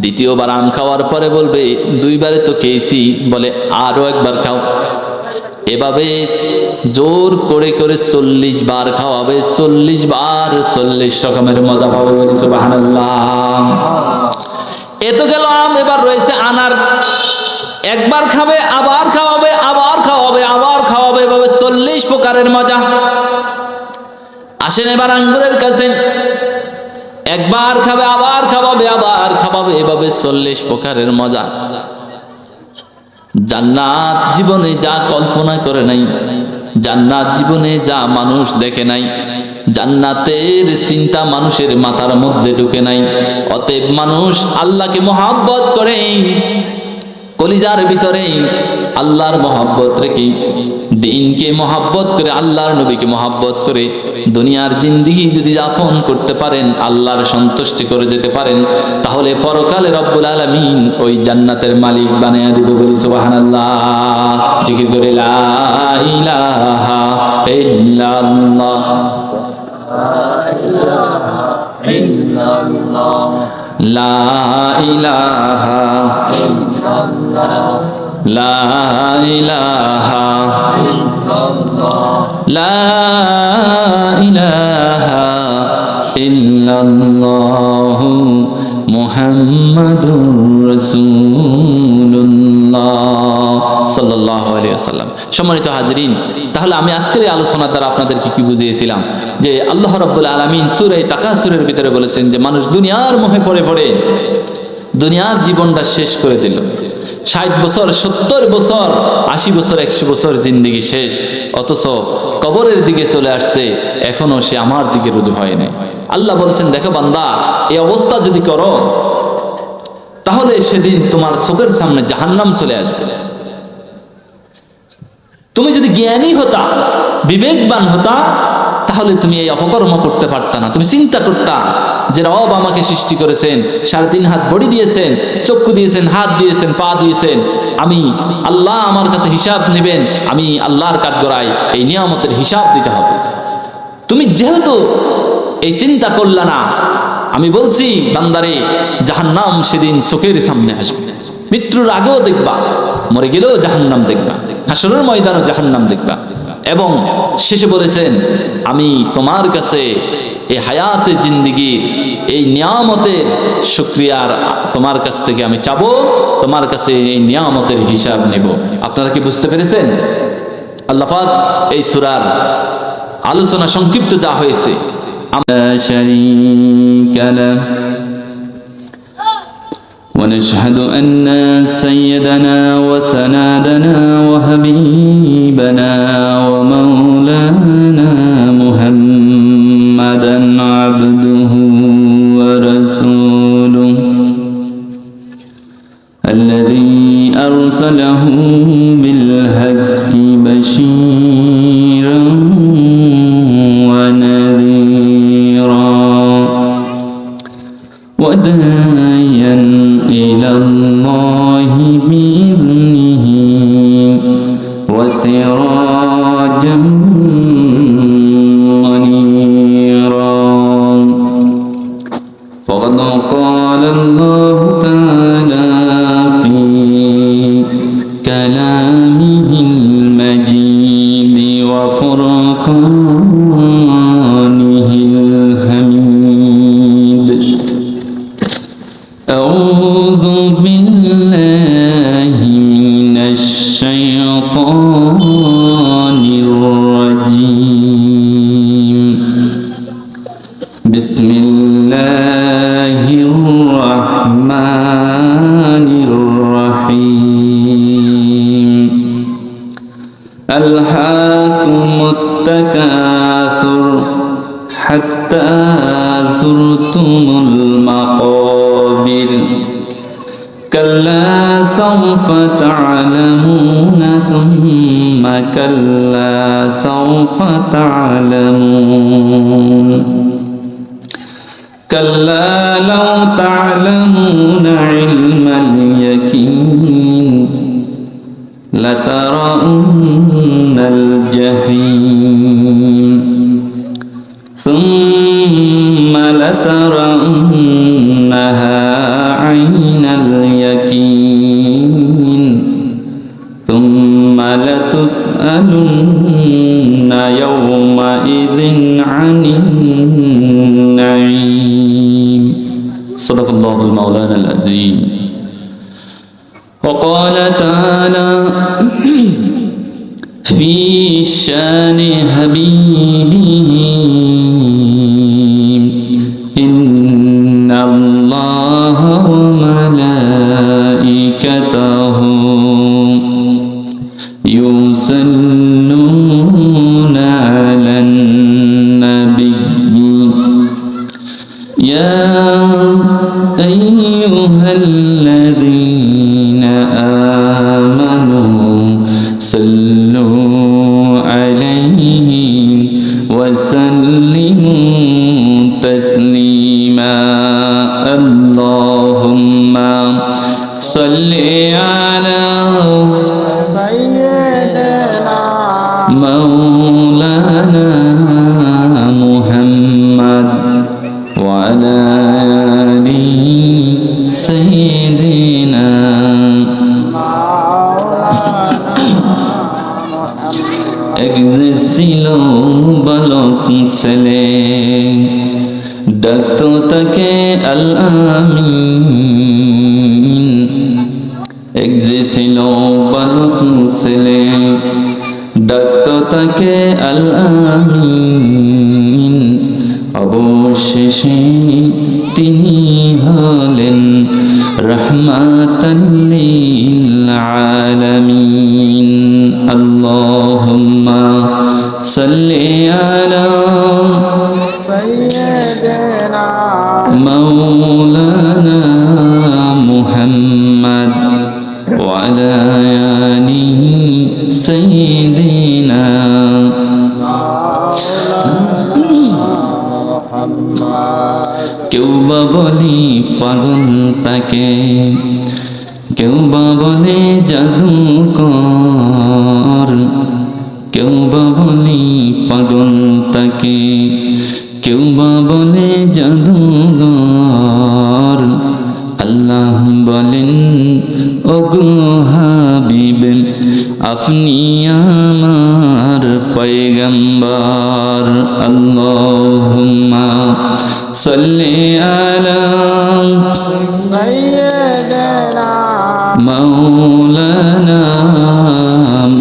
দ্বিতীয়বার আম খাওয়ার পরে বলবে দুইবারে তো খেয়েছি, বলে আরো একবার খাও। এভাবে জোর করে করে 40 বার খাওয়াবে, 40 বার 40 রকমের মজা পাবে। বলি সুবহানাল্লাহ। এ তো গেল আম, এবার রয়েছে আনার। একবার খাবে, আবার খাওয়াবে, আবার খাওয়াবে, আবার খাওয়াবে, এভাবে 40 প্রকারের মজা। আসেন এবার আঙ্গুরের কাছে, একবার খাবে, আবার খাওয়াবে, আবার খাওয়াবে, এভাবে 40 প্রকারের মজা। জান্নাত জীবনে যা কল্পনা করে নাই, জান্নাত জীবনে যা মানুষ দেখে নাই, জান্নাতের চিন্তা মানুষের মাথার মধ্যে ঢুকে নাই। অতএব মানুষ আল্লাহকে মহব্বত করে, কলিজার ভিতরে আল্লাহর মহব্বত রেখে, দিনকে মহব্বত করে, আল্লাহর নবীকে মহব্বত করে দুনিয়ার জিন্দেগি যদি যাপন করতে পারেন, আল্লাহর সন্তুষ্টি করে যেতে পারেন, তাহলে পরকালে রব্বুল আলামিন ওই জান্নাতের মালিক বানায়া দিবে। বলি সুবহানাল্লাহ। জিকির করে লা ইলাহা ইল্লাল্লাহ, লা ইলাহা লা ইলাহা লা ইলাহা ইল্লাল্লাহু মুহাম্মাদুর রাসূলুল্লাহ সাল্লাল্লাহু আলাইহি ওয়াসাল্লাম। সম্মানিত হাজিরিন, তাহলে আমি আজকের এই আলোচনার দ্বারা আপনাদেরকে কি বুঝিয়েছিলাম? যে আল্লাহ রাব্বুল আলামিন সূরা তাকাসুরের ভিতরে বলেছেন যে মানুষ দুনিয়ার মোহে পড়ে পড়ে দুনিয়ার জীবনটা শেষ করে দিল। 60 বছর, 70 বছর, 80 বছর, 100 বছর জিন্দেগি শেষ, অথচ কবরের দিকে চলে আসছে, এখনো সে আমার দিকে রুজু হয় নাই। আল্লাহ বলেছেন, দেখো বান্দা, এই অবস্থা যদি করো তাহলে সেদিন তোমার চোখের সামনে জাহান্নাম চলে আসবে। তুমি যদি জ্ঞানী হতা, বিবেকবান হতা, তাহলে তুমি এই অপকর্ম করতে পারতা না। তুমি চিন্তা করতা যে রব আমাকে সৃষ্টি করেছেন, 3.5 হাত বডি দিয়েছেন, চক্ষু দিয়েছেন, হাত দিয়েছেন, পা দিয়েছেন, আমি আল্লাহ আমার কাছে হিসাব নেবেন, আমি আল্লাহর কাঠগড়ায় এই নিয়ামতের হিসাব দিতে হবে। তুমি যেহেতু এই চিন্তা করলা না, আমি বলছি বান্দারে, জাহান্নাম সেদিন চোখের সামনে আসবে। মৃত্যুর আগেও দেখবা, মরে গেলেও জাহান্নাম দেখবা, হাসরের ময়দানও জাহান্নাম দেখবা। এবং শেষে বলেছেন, আমি তোমার কাছে এই হায়াতে জিন্দেগির এই নিয়ামতের শুকরিয়ার তোমার কাছ থেকে আমি চাবো, তোমার কাছে এই নিয়ামতের হিসাব নেব। আপনারা কি বুঝতে পেরেছেন? আল্লাহ পাক এই সূরার আলোচনা সংক্ষিপ্ত যা হয়েছে, ونشهد أن سيدنا وسندنا وحبيبنا ومولانا محمدا عبده ورسوله الذي أرسله بالحق بشيرا ونذيرا وداعيا إلى الله بإذنه وسراجا منيرا. فقد قال الله تعالى في كلامه المجيد وفرقانه الحميد: أعوذ بالله من الشيطان الرجيم. আলহাকুমুত তাকাসুর হাত্তা যুরতুমুল মাকাবির কাল্লা সাওফা তা'লামুনা সুম্মা কাল্লা সাওফা তা'লামুন কাল্লা লাউ তা'লামুনা ইলমাল ইয়াকিন লাতারাউন্নাল জাহিম সুম্মা লাতারাউন্নাহা আইনাল ইয়াকিন সুম্মা লাতুসআলুন্না ইয়াওমাইযিন আনিন নাঈম সাদাকাল্লাহুল মাওলানাল আযীম وقال تعالى في شان حبيبه إن الله وملائكته يصلون على النبي يا أيها الذين آمنوا صلوا عليه وسلموا تسليما اللهم صل على سيدنا مولانا محمد وعلى آل سيدنا ছিল বালক ছেলে ডাকতো তাকে আল আমিন এক যে ছিল বালক ছেলে ডাকতো তাকে আল আমিন অবশেষে তিনি হলেন রাহমাতাল লিল আলামিন আল্লাহুম্মা সাল্লি আলা سيدنا مولانا محمد وعلى آل سيدنا কেউ বা বলি পাগল তাকে কেউ বা বলে জাদুকর কেউ বা বলি পাগল তাকে কেউ বা বলে জাদুকর আল্লাহ বলেন ওগো হাবিব আপনি আমার পয়গম্বর আল্লাহুম্মা সাল্লি আলা سيدنا مولانا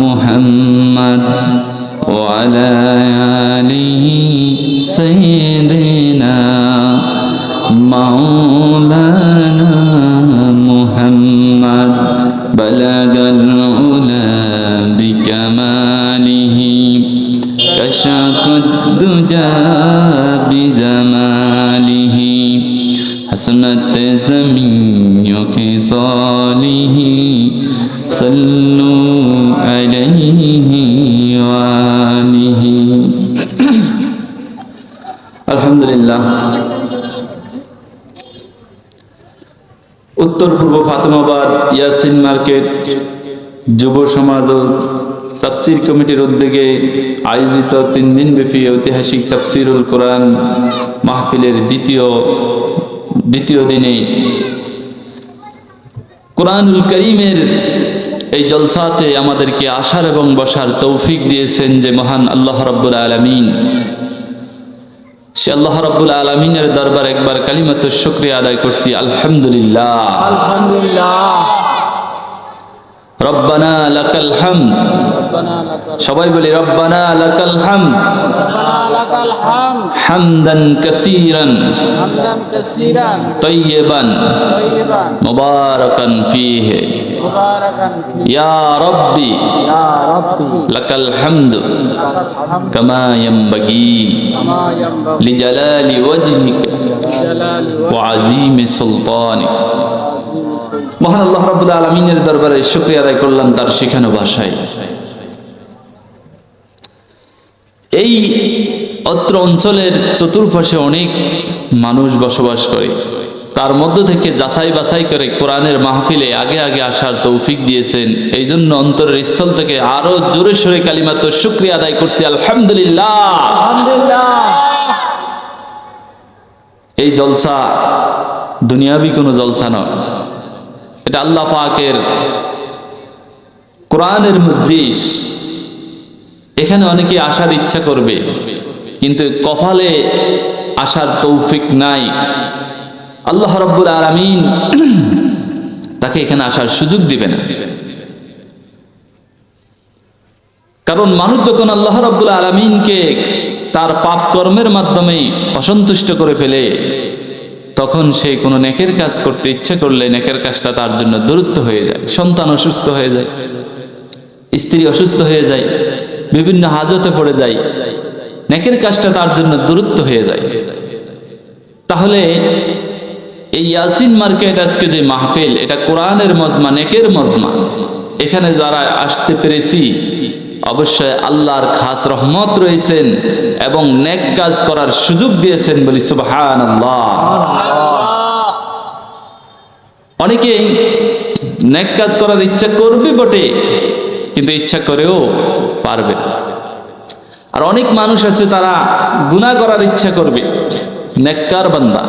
محمد وعلى آل سيدنا مولانا محمد بلغ العلا بكماله كشف الدجى بجماله حسنت زمين خصاله صلوا عليه وآله الحمد لله উত্তর পূর্ব ফাতেমাবাদ ইয়াসিন মার্কেট যুব সমাজ ও তাফসীর কমিটির উদ্যোগে আয়োজিত 3 দিন ব্যাপী ঐতিহাসিক তাফসীরুল কোরআন মাহফিলের দ্বিতীয় দিনে কোরআনুল কারীমের এই জলসাতে আমাদেরকে আসার এবং বসার তৌফিক দিয়েছেন যে মহান আল্লাহ রাব্বুল আলামিন। সে আল্লাহ রাব্বুল আলামিনের দরবার একবার কালিমাতুশ শুকরিয়া আদায় করছি আলহামদুলিল্লাহ। আলহামদুলিল্লাহ রব্বানা লাকাল হামদ, সবাই বলি রব্বানা লাকাল হামদ, ربنا لك الحمد হামদান কাসীরান حمدا كثيرا তাইয়িবান طيبا মুবারাকান ফীহি মুবারাকান ফি ইয়া রাব্বি ইয়া রাব্বি লাকাল হামদু কামা ইয়ানবাগি কামা ইয়ানবাগি লিজালালি ওয়াজহিকা জালালি ওয়া আযীমি সুলতানিক। ওয়া মহান আল্লাহ রাব্বুল আলামিনের দরবারে শুকরিয়া আদায় করলাম তার শেখানো ভাষায়। এই অত্র অঞ্চলের চতুর্পাশে অনেক মানুষ বসবাস করে, তার মধ্য থেকে যাচাই বাছাই করে কোরআনের মাহফিলে আগে আগে আসার তৌফিক দিয়েছেন। এই জন্য অন্তরের স্থল থেকে আরো জোরে সোরে কালিমাত শুকরিয়া আদায় করছি, আলহামদুলিল্লাহ। আলহামদুলিল্লাহ। এই জলসা দুনিয়াবি কোনো জলসা নয়, এটা আল্লাহ পাকের কোরআনের মজলিস। এখানে অনেকে আসার ইচ্ছা করবে, কিন্তু কপালে আসার তৌফিক নাই। আল্লাহ রাব্বুল আলামিন তাকে এখানে আসার সুযোগ দিবে না। কারণ মানুষ যখন আল্লাহ রাব্বুল আলামিনকে তার পাপ কর্মের মাধ্যমে অসন্তুষ্ট করে ফেলে, তখন সে কোনো নেকের কাজ করতে ইচ্ছে করলে নেকের কাজটা তার জন্য দূরত্ব হয়ে যায়। সন্তান অসুস্থ হয়ে যায়, স্ত্রী অসুস্থ হয়ে যায়, বিভিন্ন হাজতে পড়ে যায়, নেকের কাজটা তার জন্য দূরত্ব হয়ে যায়। তাহলে এই ইয়াসিন মার্কেট আজকে যে মাহফিল, এটা কোরআনের মজমা, নেকের মজমা। এখানে যারা আসতে পেরেছি অবশ্যই আল্লাহর খাস রহমত রয়েছেন এবং নেক কাজ করার সুযোগ দিয়েছেন, বলি সুবহানাল্লাহ। অনেকেই নেক কাজ করার ইচ্ছা করবে বটে, কিন্তু ইচ্ছা করেও পারবে না। আর অনেক মানুষ আছে তারা গুনাহ করার ইচ্ছা করবে, নেককার বান্দা,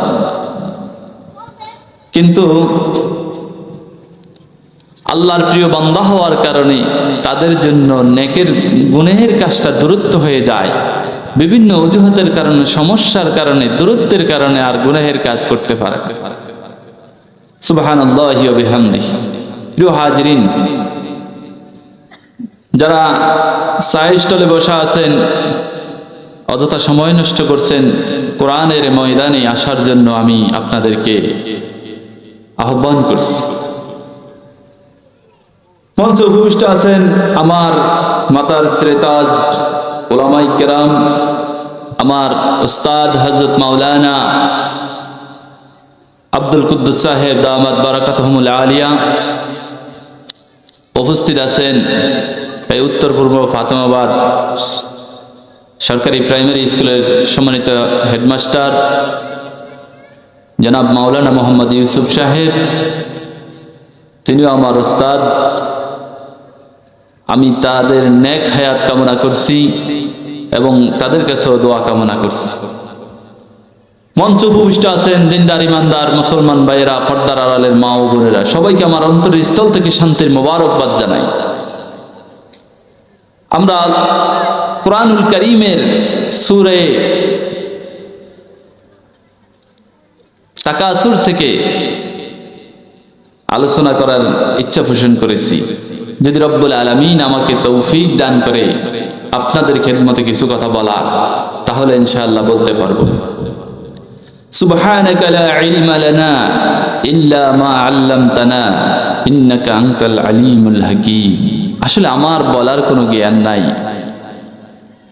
কিন্তু আল্লাহর প্রিয় বান্দা হওয়ার কারণে তাদের জন্য নেকের গুনাহের কাজটা দূরত্ব হয়ে যায়। বিভিন্ন অজুহাতের কারণে, সমস্যার কারণে, দূরত্বের কারণে আর গুনাহের কাজ করতে পারে না। সুবহানাল্লাহি ওয়া বিহামদিহি। প্রিয় হাজিরিন, যারা চায়ের স্টলে বসা আছেন, অযথা সময় নষ্ট করছেন, কোরআনের ময়দানে আসার জন্য আমি আপনাদেরকে আহ্বান করছি। মঞ্চে উপবিষ্ট আছেন আমার মাতার শ্রেতাজ উলামায়ে কেরাম, আমার উস্তাদ হযরত মাওলানা আব্দুল কুদ্দুস সাহেব দামাত বারাকাতুহুমুল আলিয়া। উপস্থিত আছেন এই উত্তর পূর্ব ফাতেমাবাদ সরকারি প্রাইমারি স্কুলের সম্মানিত হেডমাস্টার জনাব মাওলানা মোহাম্মদ ইউসুফ সাহেব, তিনিও আমার উস্তাদ। আমি তাদের নেক হায়াত কামনা করছি এবং তাদের কাছেও দোয়া কামনা করছি। মঞ্চ উপবিষ্ট আছেন দিনদার ইমানদার মুসলমান ভাইয়েরা, পর্দার আড়ালের মা ও বোনেরা, সবাইকে আমার অন্তরের স্থল থেকে শান্তির মোবারকবাদ জানাই। আমরা কোরআনুল কারীমের সূরা তাকাসুর থেকে আলোচনা করার ইচ্ছা পোষণ করেছি। যদি রব্বুল আলামিন আমাকে তৌফিক দান করে আপনাদের খেদমতে কিছু কথা বলার, তাহলে ইনশাআল্লাহ বলতে পারবো। সুবহানাকা লা ইলমা লানা ইল্লা মা আল্লামতানা ইন্নাকা আনতাল আলিমুল হাকীম। আসলে আমার বলার কোনো জ্ঞান নাই,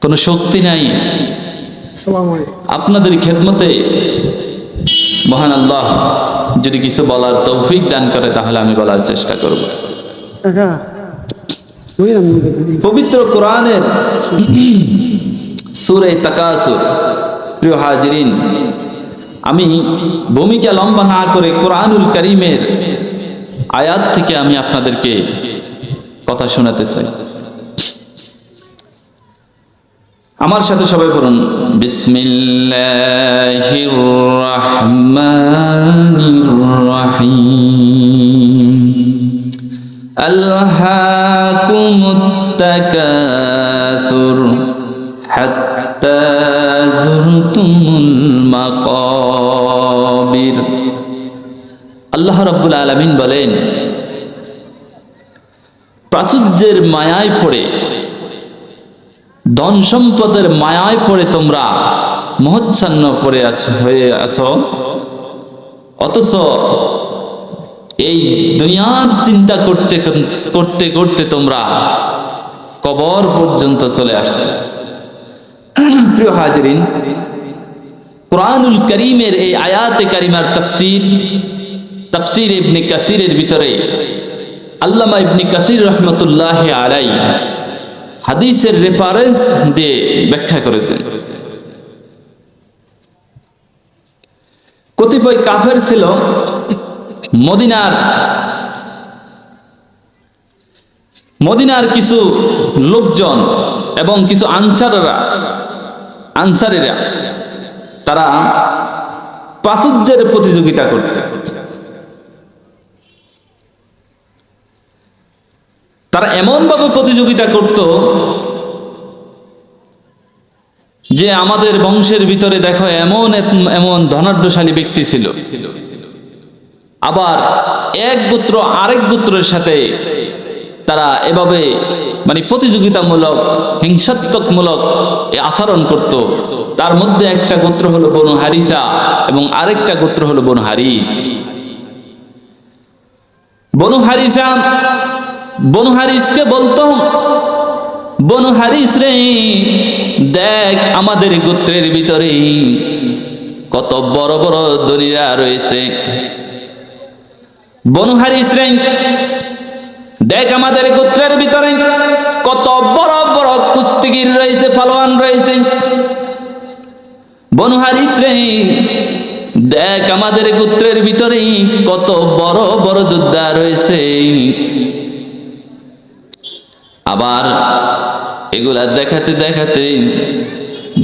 কোনো শক্তি নাই। আসসালামু আলাইকুম। আপনাদের খেদমতে মহান আল্লাহ যদি কিছু বলার তৌফিক দান করে, তাহলে আমি বলার চেষ্টা করব। পবিত্র কোরআনের সূরা তাকাসুর। প্রিয় হাজিরিন, আমি ভূমিকা লম্বা না করে কোরআনুল কারীমের আয়াত থেকে আমি আপনাদেরকে কথা শোনাতে চাই। আমার সাথে সবাই পড়ুন, বিসমিল্লাহির রহমানির রহিম। আলহাকুমুত তাকাসুর হাত্তা যুরতুমুল মাকাবির। আল্লাহ রাব্বুল আলামিন বলেন, প্রাচুর্যের মায়ায় পড়ে, ধন সম্পদের মায়ায় পড়ে তোমরা মোহচ্ছন্ন হয়ে আছো, অথচ এই দুনিয়ার চিন্তা করতে করতে করতে তোমরা কবর পর্যন্ত চলে আসছে। প্রিয় হাজিরিন, কুরআনুল কারীমের এই আয়াতে কারিমার তাফসীর ইবনে কাসিরের ভিতরে আল্লামা ইবনে কাসির রাহমাতুল্লাহি আলাইহি হাদিসের রেফারেন্স দিয়ে ব্যাখ্যা করেছেন। কতিপয় কাফের ছিল মদিনার কিছু লোকজন এবং কিছু আনসারীরা তারা প্রাচুর্যের প্রতিযোগিতা করত। তারা এমন ভাবে প্রতিযোগিতা করত যে আমাদের বংশের ভিতরে দেখো এমন এমন ধনাঢ্যশালী ব্যক্তি ছিল, আবার এক গোত্র আরেক গোত্রের সাথে তারা এভাবে মানে প্রতিযোগিতামূলক হিংসাত্মকমূলক আচরণ করত। তার মধ্যে একটা গোত্র হলো বনু হারিসা এবং আরেকটা গোত্র হলো বনু হারিস। বনু হারিসকে বলতো, বনু হারিস রে দেখ আমাদের গোত্রের ভিতরে কত বড় বড় ধনীরা রয়েছে। বনু হারিস রে দেখ আমাদের গোত্রের ভিতরে কত বড় বড় কুস্তিগীর রয়েছে, পালোয়ান রয়েছে। বনু হারিস রে দেখ আমাদের গোত্রের ভিতরে কত বড় বড় যোদ্ধা রয়েছে। আবার এগুলা দেখাতে দেখাতে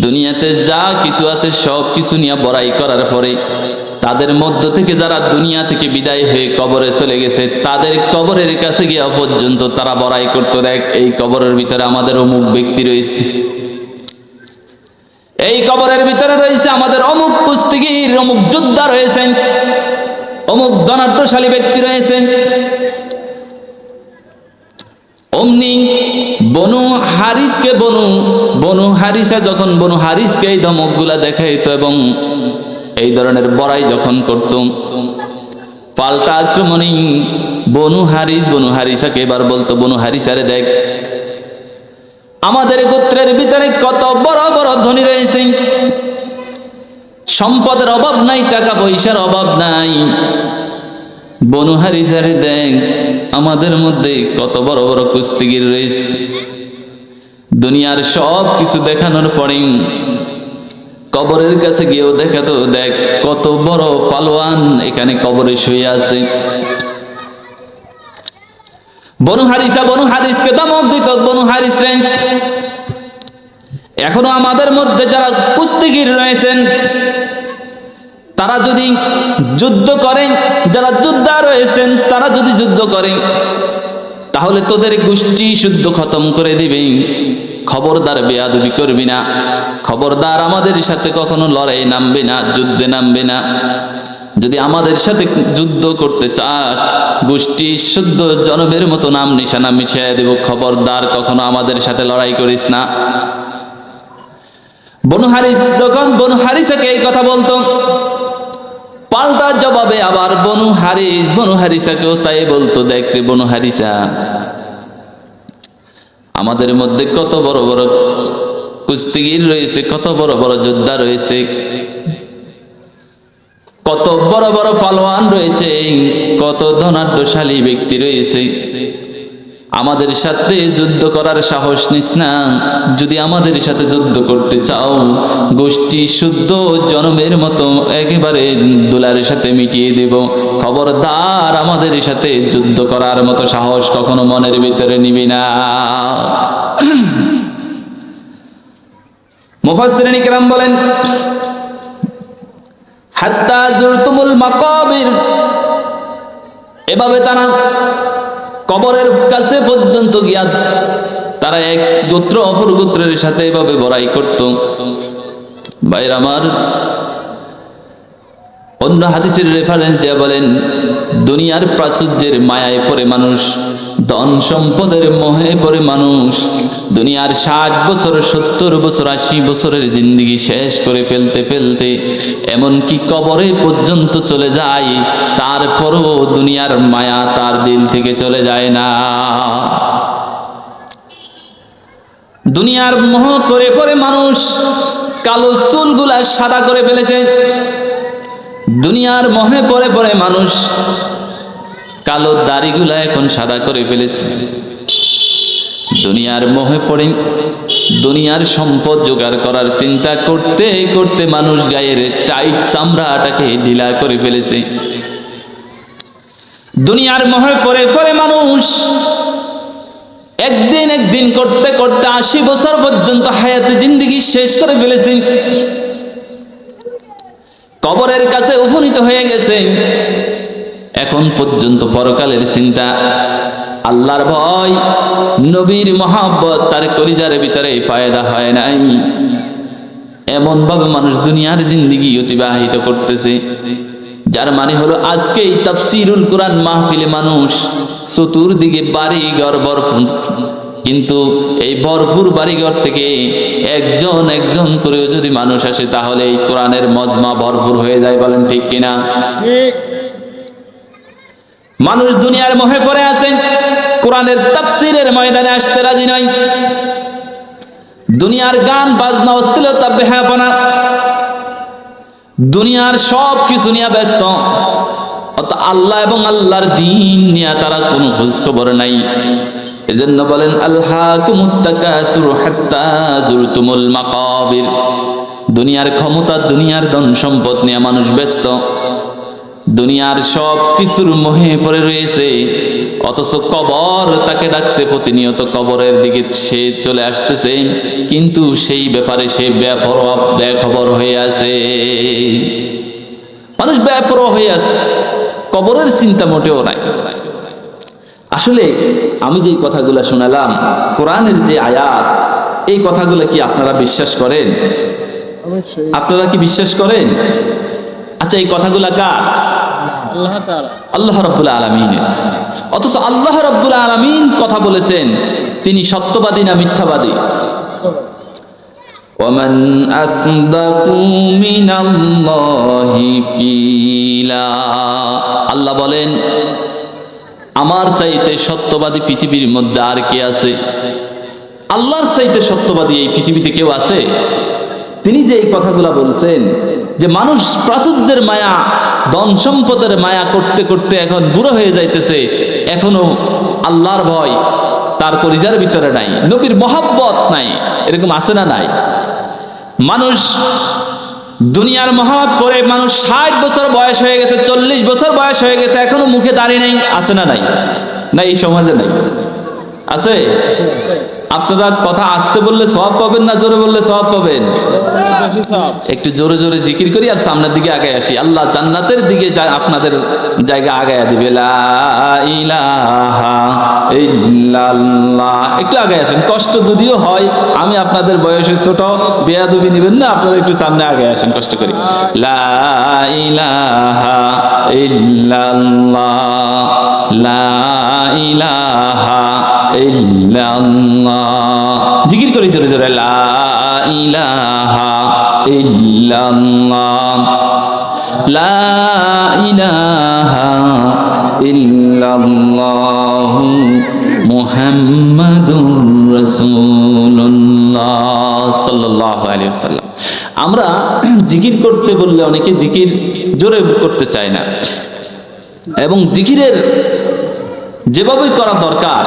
দুনিয়াতে যা কিছু আছে সব কিছু নিয়ে বড়াই করার পরে তাদের মধ্য থেকে যারা দুনিয়া থেকে বিদায় হয়ে কবরে চলে গেছে তাদের কবরের কাছে গিয়ে পর্যন্ত তারা বড়াই করতো, দেখ এই কবরের ভিতরে আমাদের অমুক ব্যক্তি রয়েছে, এই কবরের ভিতরে রয়েছে আমাদের অমুক কুস্তিগীর, অমুক যোদ্ধা রয়েছেন, অমুক ধনাঢ্যশালী ব্যক্তি রয়েছেন। অমনি বনু হারিসা যখন বনু হারিসকে এই ধমকগুলা দেখাইতো এবং এই ধরনের বড়াই যখন করত, পাল্টা আক্রমণে বনু হারিসাকে এবার বলতো, বনু হারিসারে দেখ আমাদের গোত্রের ভিতরে কত বড় বড় ধনী রয়েছে, সম্পদের অভাব নাই, টাকা পয়সার অভাব নাই। বনু হারিসারে দেখ আমাদের মধ্যে কত বড় বড় কুস্তিগীর রয়েছে। দুনিয়ার সব কিছু দেখানোর পরে কবরের কাছে গিয়েও দেখাতো, দেখ কত বড় পালোয়ান এখানে কবরে শুয়ে আছে। বনু হারিসকে ধমক দিত, বনু হারিস রে এখনো আমাদের মধ্যে যারা কুস্তিগীর রয়েছেন তারা যদি যুদ্ধ করেন, যারা যোদ্ধা রয়েছেন তারা যদি যুদ্ধ করেন তাহলে তোদের গোষ্ঠী শুদ্ধ খতম করে দিবে। খবরদার বেয়াদবি করবি না, খবরদার আমাদের সাথে কখনো লড়াই নামবে না, যুদ্ধে নামবে না। যদি আমাদের সাথে যুদ্ধ করতে চাস গোষ্ঠী শুদ্ধ জনমের মতো নাম নিশানা মিশিয়ে দেব, খবরদার কখনো আমাদের সাথে লড়াই করিস না। বনু হারিস যখন বনু হারিসাকে এই কথা বলতো, পাল্টা জবাবে আবার বনু হারিসাকেও তাই বলতো, দেখ রে বনু হারিসা আমাদের মধ্যে কত বড় বড় কুস্তিগীর রয়েছে, কত বড় বড় যোদ্ধা রয়েছে, কত বড় বড় পালোয়ান রয়েছে, কত ধনাঢ্যশালী ব্যক্তি রয়েছে। আমাদের সাথে যুদ্ধ করার সাহস নিস না। যদি আমাদের সাথে যুদ্ধ করতে চাও গোষ্ঠী শুদ্ধ জনমের মতো একেবারে দুলারের সাথে মিটিয়ে দেব, খবরদার আমাদের সাথে যুদ্ধ করার মতো সাহস কখনো মনের ভিতরে নিবি না। মুফাসসিরিন কিরাম বলেন, হাত্তা যুরতুমুল মাকাবির, এভাবে তারা কবরের কাছে পর্যন্ত গিয়া তারা এক গোত্র অপর গোত্রের সাথে এভাবে বড়াই করত। ভাইরা আমার, অন্য হাদিসের রেফারেন্স দেয়া বলেন দুনিয়ার প্রাচুর্যের মায়ায় পড়ে মানুষ ধন সম্পদের মোহে পড়ে মানুষ দুনিয়ার 60 বছর 70 বছর 80 বছরের জিন্দেগি শেষ করে ফেলতে ফেলতে এমনকি কবরে পর্যন্ত চলে যায়, তারপরও দুনিয়ার মায়া তার দিল থেকে চলে যায় না। দুনিয়ার মোহ করে পড়ে মানুষ কালো চুলগুলা সাদা করে ফেলেছে। দুনিয়ার মোহে পড়ে পড়ে মানুষ কালো দাড়িগুলা এখন সাদা করে ফেলেছে। দুনিয়ার মোহে পড়ে দুনিয়ার সম্পদ জোগাড় করার চিন্তা করতে করতে মানুষ গায়ের টাইট চামড়াটাকে ঢিলা করে ফেলেছে। দুনিয়ার মোহে পড়ে পড়ে মানুষ একদিন করতে করতে 80 বছর পর্যন্ত হায়াতে জিন্দেগি শেষ করে ফেলেছে। কবরের কাছে উপনীত হয়ে গেছে। এখন পর্যন্ত পরকালের চিন্তা, আল্লাহর ভয়, নবীর মহব্বত তার কলিজার ভিতরে ফায়দা হয় নাই। এমন ভাবে মানুষ দুনিয়ার জিন্দেগি অতিবাহিত করতেছে, যার মানে হলো আজকে এই তাফসীরুল কোরআন মাহফিলে মানুষ চতুর্দিকে বাড়িঘর ভরপুর, কিন্তু এই ভরপুর বাড়িঘর থেকে একজন একজন করেও যদি মানুষ আসে তাহলে এই কোরআনের মজমা ভরপুর হয়ে যায়। বলেন ঠিক কিনা? মানুষ দুনিয়ার মোহে পড়ে আছে, কোরআনের তাফসীরের ময়দানে আসতে রাজি নয়। দুনিয়ার গান বাজনা অশ্লীলতা বেহায়াপনা দুনিয়ার সব কিছু নিয়ে ব্যস্ত, অত আল্লাহ এবং আল্লাহর দ্বীন নিয়ে তারা কোনো খোঁজ খবর নাই। এজন্য বলেন আলহাকুমুত তাকাসুর হাত্তা যুরতুমুল মাকাবির। দুনিয়ার ক্ষমতা, দুনিয়ার ধন সম্পদ নিয়ে মানুষ ব্যস্ত, দুনিয়ার সব কিছুর মোহে পড়ে রয়েছে, অথচ কবর তাকে ডাকছে প্রতিনিয়ত, কবরের দিকে সে চলে আসতেছে, কিন্তু সেই ব্যাপারে সে বেখবর হয়ে আছে। মানুষ বেপরোয়া হয়ে আছে, কবরের চিন্তা মোটেও নাই। আসলে আমি যে কথাগুলো শোনালাম, কোরআনের যে আয়াত, এই কথাগুলো কি আপনারা বিশ্বাস করেন? অবশ্যই। আপনারা কি বিশ্বাস করেন? আচ্ছা, এই কথাগুলো কার? আল্লাহ তাআলা। আল্লাহ রাব্বুল আলামিনের। অথচ আল্লাহ রাব্বুল আলামিন কথা বলেছেন, তিনি সত্যবাদী না মিথ্যাবাদী? ওয়ামান আসদাকু মিনাল্লাহি কিলা। আল্লাহ বলেন, আমার চাইতে সত্যবাদী পৃথিবীর মধ্যে আর কে আছে? আল্লাহর চাইতে সত্যবাদী এই পৃথিবীতে কেউ আছে? তিনি যে এই কথাগুলা বলছেন, যে মানুষ প্রাচুর্যের মায়া, ধন সম্পদের মায়া করতে করতে এখন বুড়ো হয়ে যাইতেছে, এখনো আল্লাহর ভয় তার কলিজার ভিতরে নাই, নবীর মহব্বত নাই, এরকম আছে না নাই? মানুষ দুনিয়ার মহব্বত করে মানুষ 60 বছর বয়স হয়ে গেছে, 40 বছর বয়স হয়ে গেছে, এখনো মুখে দাড়ি নেই, আছে না নাই? না, এই সমাজে নাই? আছে? আপনারা কথা আসতে বললে সওয়াব পাবেন না জোরে বললে সওয়াব পাবেন? একটু জোরে জোরে জিকির করি আর সামনের দিকে আগায় আসি, আল্লাহ জান্নাতের দিকে আপনাদের জায়গা আগায় দিবে। লা ইলাহা ইল্লাল্লাহ। একটু আগায় আসেন, কষ্ট যদিও হয়, আমি আপনাদের বয়সে ছোট, বেয়াদবি নেবেন না, আপনারা একটু সামনে আগায় আসেন কষ্ট করি। লা ইলাহা ইল্লাল্লাহ, লা ইলাহা ইল্লাল্লাহ। জিকির করি জোরে জোরে, লা ইলাহা ইল্লাল্লাহ, লা ইলাহা ইল্লাল্লাহ, মুহাম্মাদুর রাসূলুল্লাহ সাল্লাল্লাহু আলাইহি ওয়াসাল্লাম। আমরা জিকির করতে বললে অনেকে জিকির জোরে করতে চায় না, এবং জিকিরের যেভাবে করা দরকার